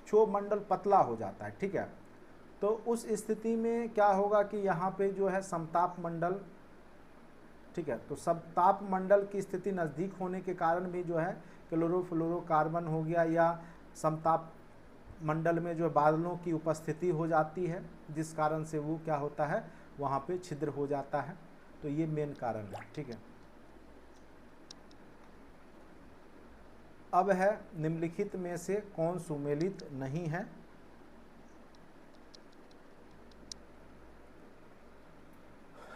क्षोभ मंडल पतला हो जाता है। ठीक है, तो उस स्थिति में क्या होगा कि यहाँ पे जो है समताप मंडल, ठीक है, तो समताप मंडल की स्थिति नज़दीक होने के कारण भी जो है क्लोरोफ्लोरोकार्बन हो गया या समताप मंडल में जो बादलों की उपस्थिति हो जाती है, जिस कारण से वो क्या होता है, वहाँ पे छिद्र हो जाता है। तो ये मेन कारण है, ठीक है। अब है निम्नलिखित में से कौन सुमेलित नहीं है।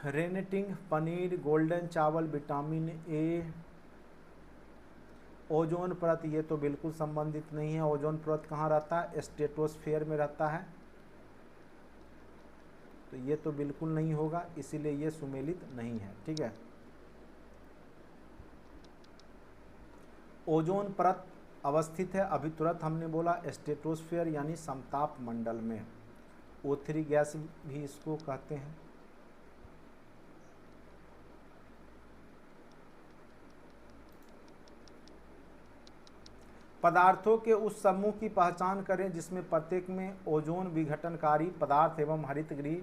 रेनेटिंग, पनीर, गोल्डन चावल, विटामिन ए, ओजोन परत, ये तो बिल्कुल संबंधित नहीं है। ओजोन परत कहाँ रहता है, स्ट्रेटोस्फेयर में रहता है, तो ये तो बिल्कुल नहीं होगा, इसीलिए ये सुमेलित नहीं है, ठीक है। ओजोन परत अवस्थित है, अभी तुरंत हमने बोला, स्ट्रेटोस्फेयर यानी समताप मंडल में। O3 गैस भी इसको कहते हैं। पदार्थों के उस समूह की पहचान करें जिसमें प्रत्येक में ओजोन विघटनकारी पदार्थ एवं हरितगृह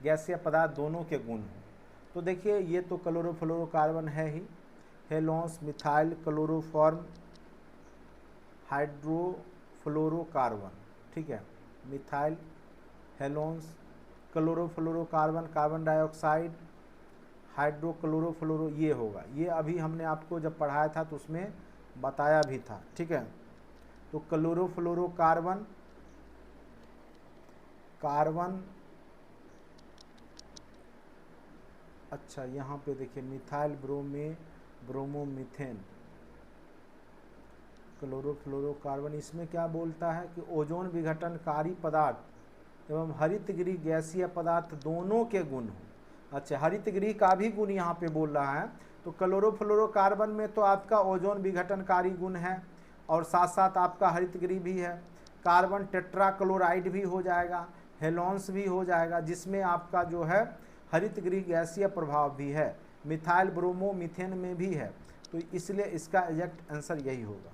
गैसीय पदार्थ दोनों के गुण हों। तो देखिए, ये तो क्लोरोफ्लोरोकार्बन है ही, हेलोंस, मिथाइल क्लोरोफॉर्म, हाइड्रोफ्लोरोकार्बन, ठीक है। मिथाइल, हेलोंस, क्लोरोफ्लोरोकार्बन, कार्बन डाइऑक्साइड, हाइड्रोक्लोरोफ्लोरो, ये होगा। ये अभी हमने आपको जब पढ़ाया था तो उसमें बताया भी था, ठीक है। तो क्लोरोफ्लोरोकार्बन, कार्बन, अच्छा यहाँ पे देखिए मिथाइल ब्रोमोमीथेन, क्लोरोफ्लोरोकार्बन, इसमें क्या बोलता है कि ओजोन विघटनकारी पदार्थ एवं हरितगृह गैसीय पदार्थ दोनों के गुण हों। अच्छा, हरितगृह का भी गुण यहाँ पे बोल रहा है। तो क्लोरोफ्लोरोकार्बन में तो आपका ओजोन विघटनकारी गुण है और साथ साथ आपका हरितगृह भी है। कार्बन टेट्राक्लोराइड भी हो जाएगा, हेलोंस भी हो जाएगा, जिसमें आपका जो है हरितगृह गैसीय प्रभाव भी है। मिथाइल ब्रोमो मीथेन में भी है। तो इसलिए इसका एग्जैक्ट आंसर यही होगा।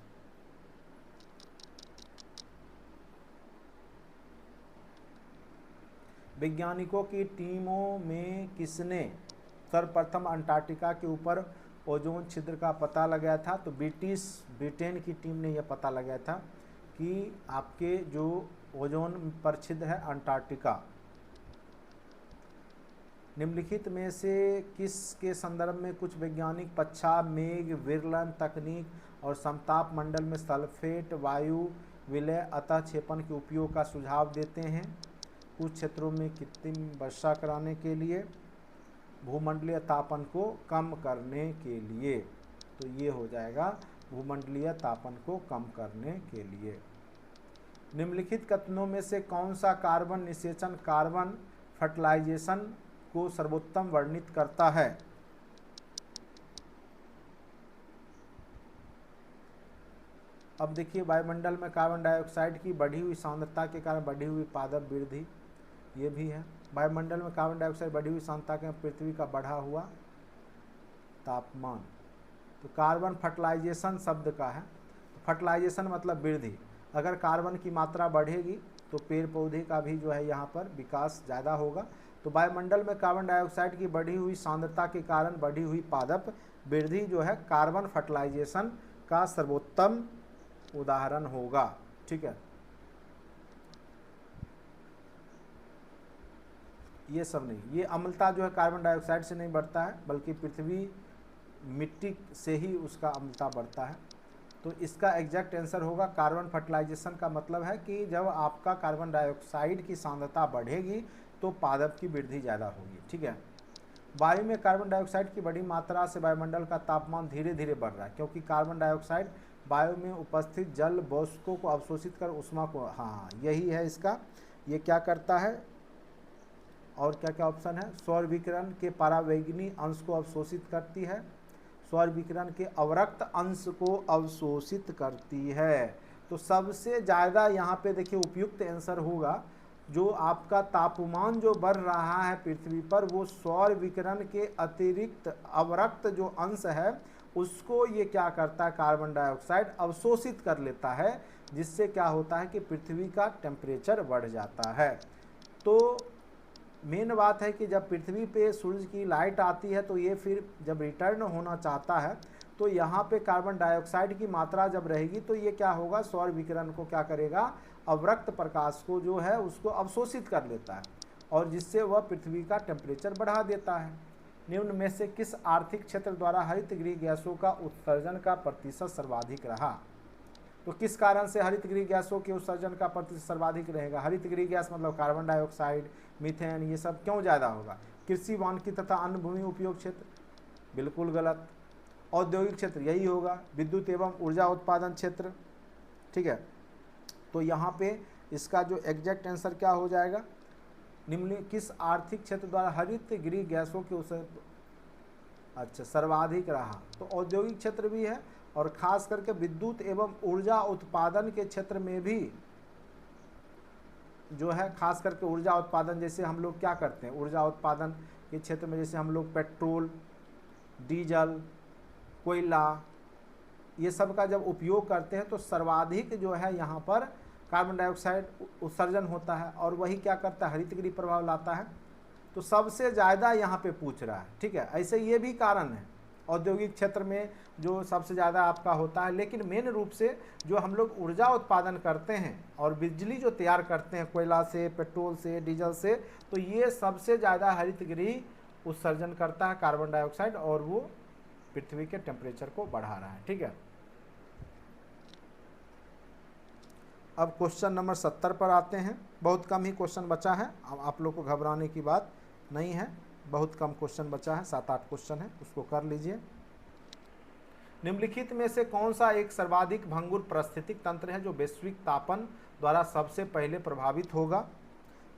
वैज्ञानिकों की टीमों में किसने सर्वप्रथम अंटार्कटिका के ऊपर ओजोन छिद्र का पता लगाया था? तो ब्रिटेन की टीम ने यह पता लगाया था कि आपके जो ओजोन पर छिद्र है अंटार्कटिका। निम्नलिखित में से किस के संदर्भ में कुछ वैज्ञानिक पच्छाद, मेघ विरलन तकनीक और समताप मंडल में सल्फेट वायु विलय अतः क्षेपण के उपयोग का सुझाव देते हैं? कुछ क्षेत्रों में कृत्रिम वर्षा कराने के लिए, भूमंडलीय तापन को कम करने के लिए। तो ये हो जाएगा भूमंडलीय तापन को कम करने के लिए। निम्नलिखित कथनों में से कौन सा कार्बन निषेचन कार्बन फर्टिलाइजेशन को सर्वोत्तम वर्णित करता है? अब देखिए, वायुमंडल में कार्बन डाइऑक्साइड की बढ़ी हुई सांद्रता के कारण बढ़ी हुई पादप वृद्धि, ये भी है। वायुमंडल में कार्बन डाइऑक्साइड बढ़ी हुई सांद्रता के पृथ्वी का बढ़ा हुआ तापमान। तो कार्बन फर्टिलाइजेशन शब्द का है। तो फर्टिलाइजेशन मतलब वृद्धि। अगर कार्बन की मात्रा बढ़ेगी तो पेड़ पौधे का भी जो है यहाँ पर विकास ज़्यादा होगा। तो वायुमंडल में कार्बन डाइऑक्साइड की बढ़ी हुई सांद्रता के कारण बढ़ी हुई पादप वृद्धि जो है कार्बन फर्टिलाइजेशन का सर्वोत्तम उदाहरण होगा, ठीक है। ये सब नहीं, ये अम्लता जो है कार्बन डाइऑक्साइड से नहीं बढ़ता है, बल्कि पृथ्वी मिट्टी से ही उसका अम्लता बढ़ता है। तो इसका एग्जैक्ट आंसर होगा कार्बन फर्टिलाइजेशन का मतलब है कि जब आपका कार्बन डाइऑक्साइड की सांद्रता बढ़ेगी तो पादप की वृद्धि ज़्यादा होगी, ठीक है। वायु में कार्बन डाइऑक्साइड की बड़ी मात्रा से वायुमंडल का तापमान धीरे धीरे बढ़ रहा है, क्योंकि कार्बन डाइऑक्साइड वायु में उपस्थित जल वाष्पों को अवशोषित कर उष्मा को, हाँ यही है इसका। ये क्या करता है और क्या क्या ऑप्शन है? सौर विकिरण के परावैंगनी अंश को अवशोषित करती है, सौर विकिरण के अवरक्त अंश को अवशोषित करती है। तो सबसे ज़्यादा यहाँ पे देखिए उपयुक्त आंसर होगा, जो आपका तापमान जो बढ़ रहा है पृथ्वी पर, वो सौर विकिरण के अतिरिक्त अवरक्त जो अंश है उसको ये क्या करता है, कार्बन डाइऑक्साइड अवशोषित कर लेता है, जिससे क्या होता है कि पृथ्वी का टेम्परेचर बढ़ जाता है। तो मेन बात है कि जब पृथ्वी पे सूरज की लाइट आती है तो ये फिर जब रिटर्न होना चाहता है तो यहाँ पे कार्बन डाइऑक्साइड की मात्रा जब रहेगी तो ये क्या होगा, सौर विकिरण को क्या करेगा, अवरक्त प्रकाश को जो है उसको अवशोषित कर लेता है और जिससे वह पृथ्वी का टेम्परेचर बढ़ा देता है। निम्न में से किस आर्थिक क्षेत्र द्वारा हरित गृह गैसों का उत्सर्जन का प्रतिशत सर्वाधिक रहा? तो किस कारण से हरित गृह गैसों के उत्सर्जन का प्रतिशत सर्वाधिक रहेगा? हरित गृह गैस मतलब कार्बन डाइऑक्साइड, मीथेन, ये सब क्यों ज़्यादा होगा? कृषि, वानिकी तथा अन्य भूमि उपयोग क्षेत्र, बिल्कुल गलत। औद्योगिक क्षेत्र यही होगा, विद्युत एवं ऊर्जा उत्पादन क्षेत्र, ठीक है। तो यहाँ पे इसका जो एग्जैक्ट आंसर क्या हो जाएगा? निम्न किस आर्थिक क्षेत्र द्वारा हरित गृह गैसों के उत्सर्जन सर्वाधिक रहा? तो औद्योगिक क्षेत्र भी है और खास करके विद्युत एवं ऊर्जा उत्पादन के क्षेत्र में भी जो है, खास करके ऊर्जा उत्पादन, जैसे हम लोग क्या करते हैं ऊर्जा उत्पादन के क्षेत्र में, जैसे हम लोग पेट्रोल, डीजल, कोयला, ये सब का जब उपयोग करते हैं तो सर्वाधिक जो है यहाँ पर कार्बन डाइऑक्साइड उत्सर्जन होता है और वही क्या करता है? हरित गृह प्रभाव लाता है। तो सबसे ज़्यादा यहाँ पे पूछ रहा है, ठीक है। ऐसे ये भी कारण है औद्योगिक क्षेत्र में जो सबसे ज़्यादा आपका होता है, लेकिन मेन रूप से जो हम लोग ऊर्जा उत्पादन करते हैं और बिजली जो तैयार करते हैं कोयला से, पेट्रोल से, डीजल से, तो ये सबसे ज़्यादा हरित गृह उत्सर्जन करता है कार्बन डाइऑक्साइड और वो पृथ्वी के टेम्परेचर को बढ़ा रहा है, ठीक है। अब क्वेश्चन नंबर 70 पर आते हैं। बहुत कम ही क्वेश्चन बचा है, अब आप लोग को घबराने की बात नहीं है, बहुत कम क्वेश्चन बचा है, 7-8 क्वेश्चन है, उसको कर लीजिए। निम्नलिखित में से कौन सा एक सर्वाधिक भंगुर पारिस्थितिक तंत्र है जो वैश्विक तापन द्वारा सबसे पहले प्रभावित होगा?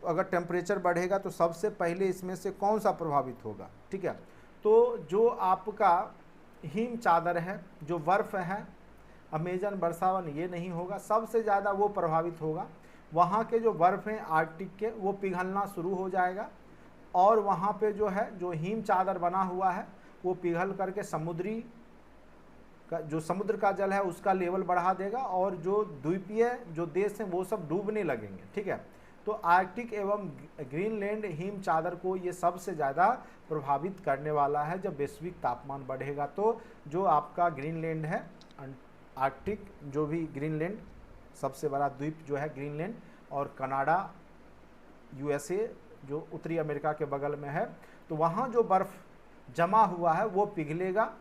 तो अगर टेम्परेचर बढ़ेगा तो सबसे पहले इसमें से कौन सा प्रभावित होगा, ठीक है। तो जो आपका हिम चादर है, जो बर्फ़ है, अमेजन, वर्षावन, ये नहीं होगा, सबसे ज़्यादा वो प्रभावित होगा। वहाँ के जो बर्फ़ हैं आर्कटिक के, वो पिघलना शुरू हो जाएगा और वहाँ पे जो है जो हिम चादर बना हुआ है वो पिघल करके समुद्री का जो समुद्र का जल है उसका लेवल बढ़ा देगा और जो द्वीपीय जो देश हैं वो सब डूबने लगेंगे, ठीक है। तो आर्कटिक एवं ग्रीनलैंड हिम चादर को ये सबसे ज़्यादा प्रभावित करने वाला है जब वैश्विक तापमान बढ़ेगा। तो जो आपका ग्रीनलैंड है, आर्कटिक जो भी ग्रीनलैंड, सबसे बड़ा द्वीप जो है ग्रीनलैंड, और कनाडा, यूएसए जो उत्तरी अमेरिका के बगल में है, तो वहाँ जो बर्फ़ जमा हुआ है वो पिघलेगा,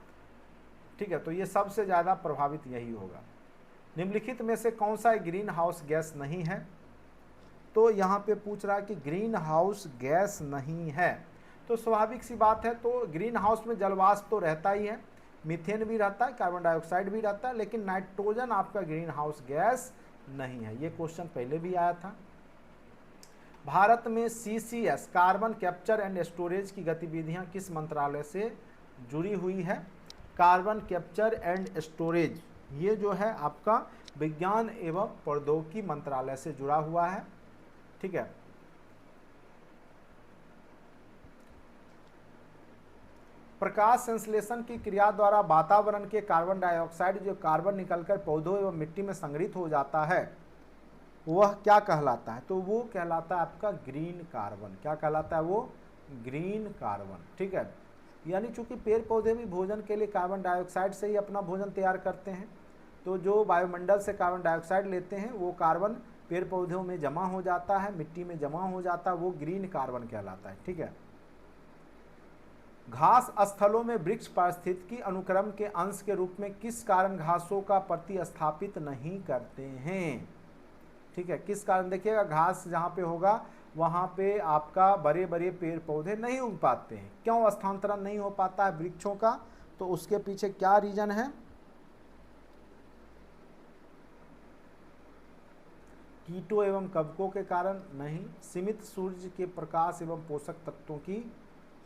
ठीक है। तो ये सबसे ज़्यादा प्रभावित यही होगा। निम्नलिखित में से कौन सा ग्रीन हाउस गैस नहीं है? तो यहाँ पे पूछ रहा है कि ग्रीन हाउस गैस नहीं है, तो स्वाभाविक सी बात है। तो ग्रीन हाउस में जलवाष्प तो रहता ही है, मीथेन भी रहता है, कार्बन डाइऑक्साइड भी रहता है, लेकिन नाइट्रोजन आपका ग्रीन हाउस गैस नहीं है। ये क्वेश्चन पहले भी आया था। भारत में CCS carbon capture and storage की गतिविधियां किस मंत्रालय से जुड़ी हुई है? कार्बन कैप्चर एंड स्टोरेज ये जो है आपका विज्ञान एवं प्रौद्योगिकी मंत्रालय से जुड़ा हुआ है, ठीक है। प्रकाश संश्लेषण की क्रिया द्वारा वातावरण के कार्बन डाइऑक्साइड जो कार्बन निकलकर पौधों एवं मिट्टी में संग्रहित हो जाता है वह क्या कहलाता है? तो वो कहलाता है आपका ग्रीन कार्बन। क्या कहलाता है वो? ग्रीन कार्बन, ठीक है। यानी चूंकि पेड़ पौधे भी भोजन के लिए कार्बन डाइऑक्साइड से ही अपना भोजन तैयार करते हैं, तो जो वायुमंडल से कार्बन डाइऑक्साइड लेते हैं वो कार्बन पेड़ पौधों में जमा हो जाता है, मिट्टी में जमा हो जाता है, वो ग्रीन कार्बन कहलाता है, ठीक है। घास स्थलों में वृक्ष पारिस्थितिकी अनुक्रम के अंश के रूप में किस कारण घासों का प्रतिस्थापित नहीं करते हैं? ठीक है, किस कारण? देखिएगा घास जहाँ पे होगा वहाँ पे आपका बड़े बड़े पेड़ पौधे नहीं उग पाते हैं। क्यों स्थानांतरण नहीं हो पाता है वृक्षों का? तो उसके पीछे क्या रीजन है? कीटों एवं कवकों के कारण नहीं, सीमित सूर्य के प्रकाश एवं पोषक तत्वों की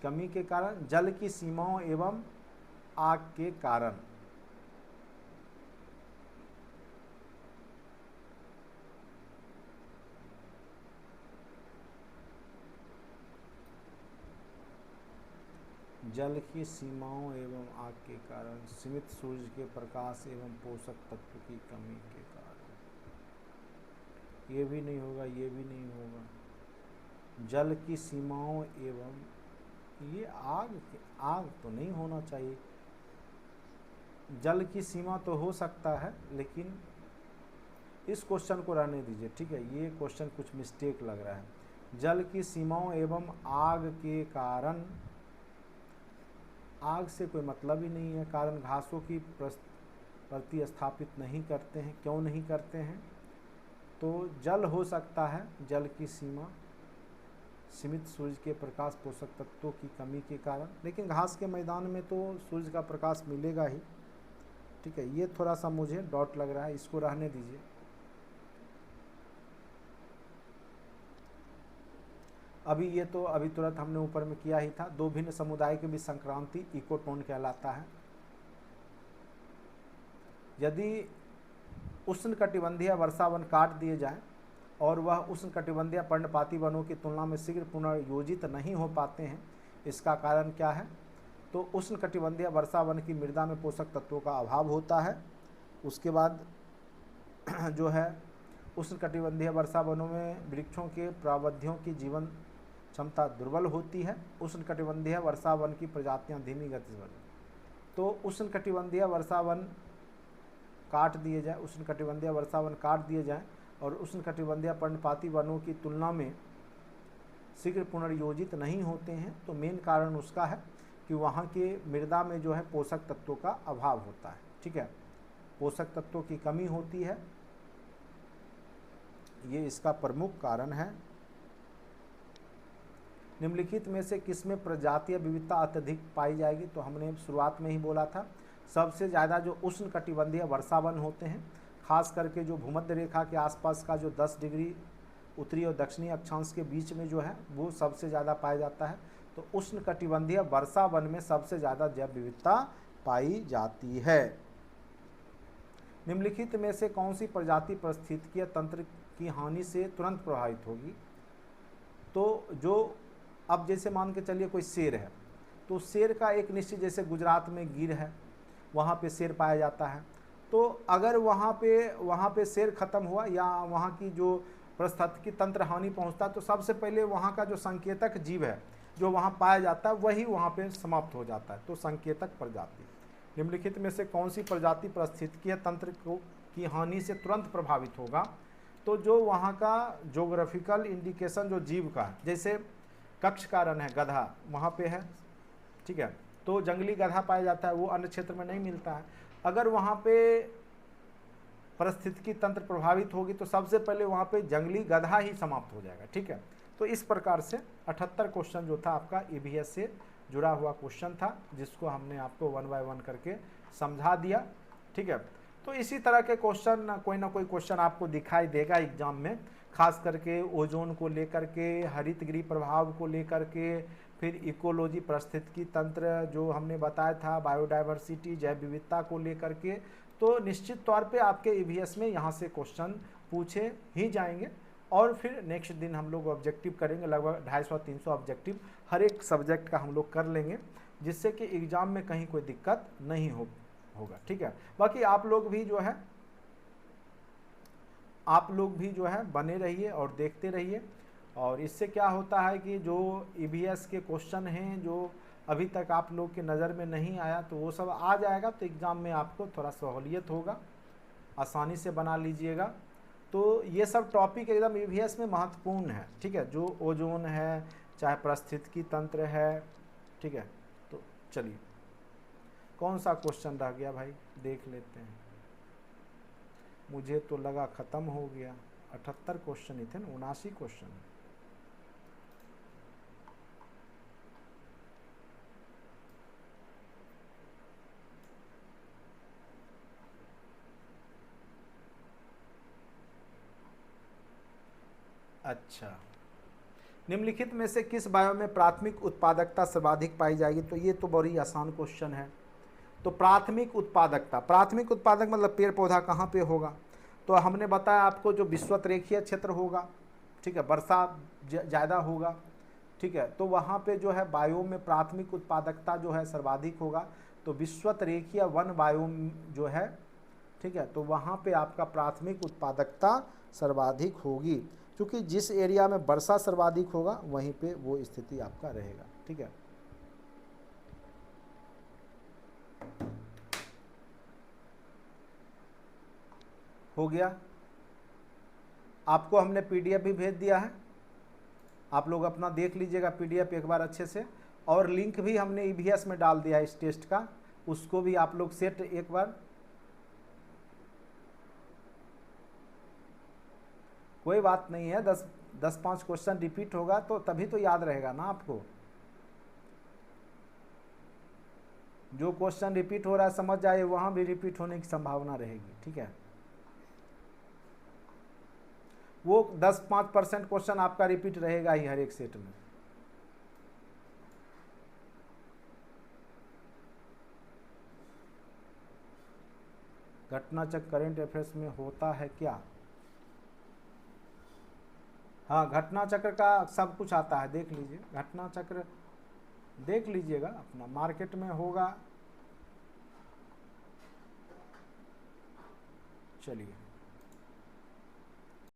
कमी के कारण, जल की सीमाओं एवं आग के कारण। जल की सीमाओं एवं आग के कारण, सीमित सूर्य के प्रकाश एवं पोषक तत्व की कमी के कारण। ये भी नहीं होगा, ये भी नहीं होगा। जल की सीमाओं एवं, ये आग तो नहीं होना चाहिए। जल की सीमा तो हो सकता है, लेकिन इस क्वेश्चन को रहने दीजिए, ठीक है। ये क्वेश्चन कुछ मिस्टेक लग रहा है। जल की सीमाओं एवं आग के कारण, आग से कोई मतलब ही नहीं है, कारण घासों की प्रतिस्थापित नहीं करते हैं। क्यों नहीं करते हैं? तो जल हो सकता है, जल की सीमा सीमित सूर्य के प्रकाश पोषक तत्वों की कमी के कारण, लेकिन घास के मैदान में तो सूर्य का प्रकाश मिलेगा ही, ठीक है। ये थोड़ा सा मुझे डॉट लग रहा है, इसको रहने दीजिए। अभी ये तो अभी तुरंत हमने ऊपर में किया ही था। दो भिन्न समुदाय के बीच संक्रांति इकोटोन कहलाता है। यदि उष्णकटिबंधीय वर्षावन काट दिए जाएं और वह उष्णकटिबंधीय पर्णपाती वनों की तुलना में शीघ्र पुनर्योजित नहीं हो पाते हैं, इसका कारण क्या है? तो उष्णकटिबंधीय वर्षावन की मृदा में पोषक तत्वों का अभाव होता है। उसके बाद जो है उष्णकटिबंधीय वर्षावनों में वृक्षों के प्रवृत्तियों की जीवन क्षमता दुर्बल होती है। उष्णकटिबंधीय वर्षावन की प्रजातियां धीमी गति से, तो उष्णकटिबंधीय वर्षावन काट दिए जाए, उष्णकटिबंधीय वर्षावन काट दिए जाएं और उष्णकटिबंधीय पर्णपाती वनों की तुलना में शीघ्र पुनर्योजित नहीं होते हैं, तो मेन कारण उसका है कि वहाँ के मृदा में जो है पोषक तत्वों का अभाव होता है, ठीक है। पोषक तत्वों की कमी होती है, ये इसका प्रमुख कारण है। निम्नलिखित में से किसमें प्रजातीय विविधता अत्यधिक पाई जाएगी? तो हमने शुरुआत में ही बोला था, सबसे ज़्यादा जो उष्णकटिबंधीय वर्षावन होते हैं, खास करके जो भूमध्य रेखा के आसपास का जो 10 डिग्री उत्तरी और दक्षिणी अक्षांश के बीच में जो है वो सबसे ज़्यादा पाया जाता है। तो उष्णकटिबंधीय वर्षावन में सबसे ज़्यादा जैव विविधता पाई जाती है। निम्नलिखित में से कौन सी प्रजाति पारिस्थितिकीय तंत्र की हानि से तुरंत प्रभावित होगी? तो जो अब जैसे मान के चलिए कोई शेर है, तो शेर का एक निश्चित, जैसे गुजरात में गिर है, वहाँ पे शेर पाया जाता है, तो अगर वहाँ पे शेर खत्म हुआ या वहाँ की जो पारिस्थितिकी तंत्र हानि पहुँचता, तो सबसे पहले वहाँ का जो संकेतक जीव है जो वहाँ पाया जाता है वही वहाँ पे समाप्त हो जाता है। तो संकेतक प्रजाति, निम्नलिखित में से कौन सी प्रजाति पारिस्थितिकीय तंत्र की हानि से तुरंत प्रभावित होगा? तो जो वहाँ का जोग्राफिकल इंडिकेशन जो जीव का है, जैसे कक्ष कारण है गधा, वहाँ पे है, ठीक है, तो जंगली गधा पाया जाता है, वो अन्य क्षेत्र में नहीं मिलता है। अगर वहाँ पे पारिस्थितिकी तंत्र प्रभावित होगी तो सबसे पहले वहाँ पे जंगली गधा ही समाप्त हो जाएगा, ठीक है। तो इस प्रकार से 78 क्वेश्चन जो था आपका ईवीएस से जुड़ा हुआ क्वेश्चन था, जिसको हमने आपको 1 बाय 1 करके समझा दिया, ठीक है। तो इसी तरह के क्वेश्चन कोई ना कोई क्वेश्चन आपको दिखाई देगा एग्जाम में, खास करके ओजोन को लेकर के, हरित गृह प्रभाव को लेकर के, फिर इकोलॉजी पारिस्थितिकी तंत्र जो हमने बताया था, बायोडाइवर्सिटी जैव विविधता को लेकर के। तो निश्चित तौर पे आपके ईवीएस में यहाँ से क्वेश्चन पूछे ही जाएंगे और फिर नेक्स्ट दिन हम लोग ऑब्जेक्टिव करेंगे, लगभग 250-300 ऑब्जेक्टिव हर एक सब्जेक्ट का हम लोग कर लेंगे, जिससे कि एग्ज़ाम में कहीं कोई दिक्कत नहीं होगा, ठीक है। बाकी आप लोग भी जो है बने रहिए और देखते रहिए, और इससे क्या होता है कि जो ईवीएस के क्वेश्चन हैं जो अभी तक आप लोग के नज़र में नहीं आया, तो वो सब आ जाएगा, तो एग्ज़ाम में आपको थोड़ा सहूलियत होगा, आसानी से बना लीजिएगा। तो ये सब टॉपिक एकदम ईवीएस में महत्वपूर्ण है, ठीक है, जो ओजोन है, चाहे पारिस्थितिकी तंत्र है, ठीक है। तो चलिए, कौन सा क्वेश्चन रह गया भाई, देख लेते हैं। मुझे तो लगा ख़त्म हो गया, 78 क्वेश्चन ही थे ना, 79 क्वेश्चन। अच्छा, निम्नलिखित में से किस बायो में प्राथमिक उत्पादकता सर्वाधिक पाई जाएगी? तो ये तो बड़ी आसान क्वेश्चन है। तो प्राथमिक उत्पादक मतलब पेड़ पौधा कहाँ पे होगा? तो हमने बताया आपको, जो विषुवत-रेखीय क्षेत्र होगा, ठीक है, वर्षा ज़्यादा होगा, ठीक है, तो वहाँ पे जो है बायो में प्राथमिक उत्पादकता जो है सर्वाधिक होगा। तो विषुवत-रेखीय वन बायोम जो है, ठीक है, तो वहाँ पे आपका प्राथमिक उत्पादकता सर्वाधिक होगी, क्योंकि जिस एरिया में वर्षा सर्वाधिक होगा वहीं पे वो स्थिति आपका रहेगा, ठीक है। हो गया। आपको हमने पीडीएफ भी भेज दिया है, आप लोग अपना देख लीजिएगा पीडीएफ एक बार अच्छे से, और लिंक भी हमने ईवीएस में डाल दिया है इस टेस्ट का, उसको भी आप लोग सेट एक बार। कोई बात नहीं है, 10-5 क्वेश्चन रिपीट होगा तो तभी तो याद रहेगा ना आपको। जो क्वेश्चन रिपीट हो रहा है समझ जाइए, वहाँ भी रिपीट होने की संभावना रहेगी, ठीक है। वो 10-5% क्वेश्चन आपका रिपीट रहेगा ही हर एक सेट में। घटना चक्र करेंट अफेयर्स में होता है क्या? हाँ, घटना चक्र का सब कुछ आता है, देख लीजिए घटना चक्र देख लीजिएगा, अपना मार्केट में होगा। चलिए।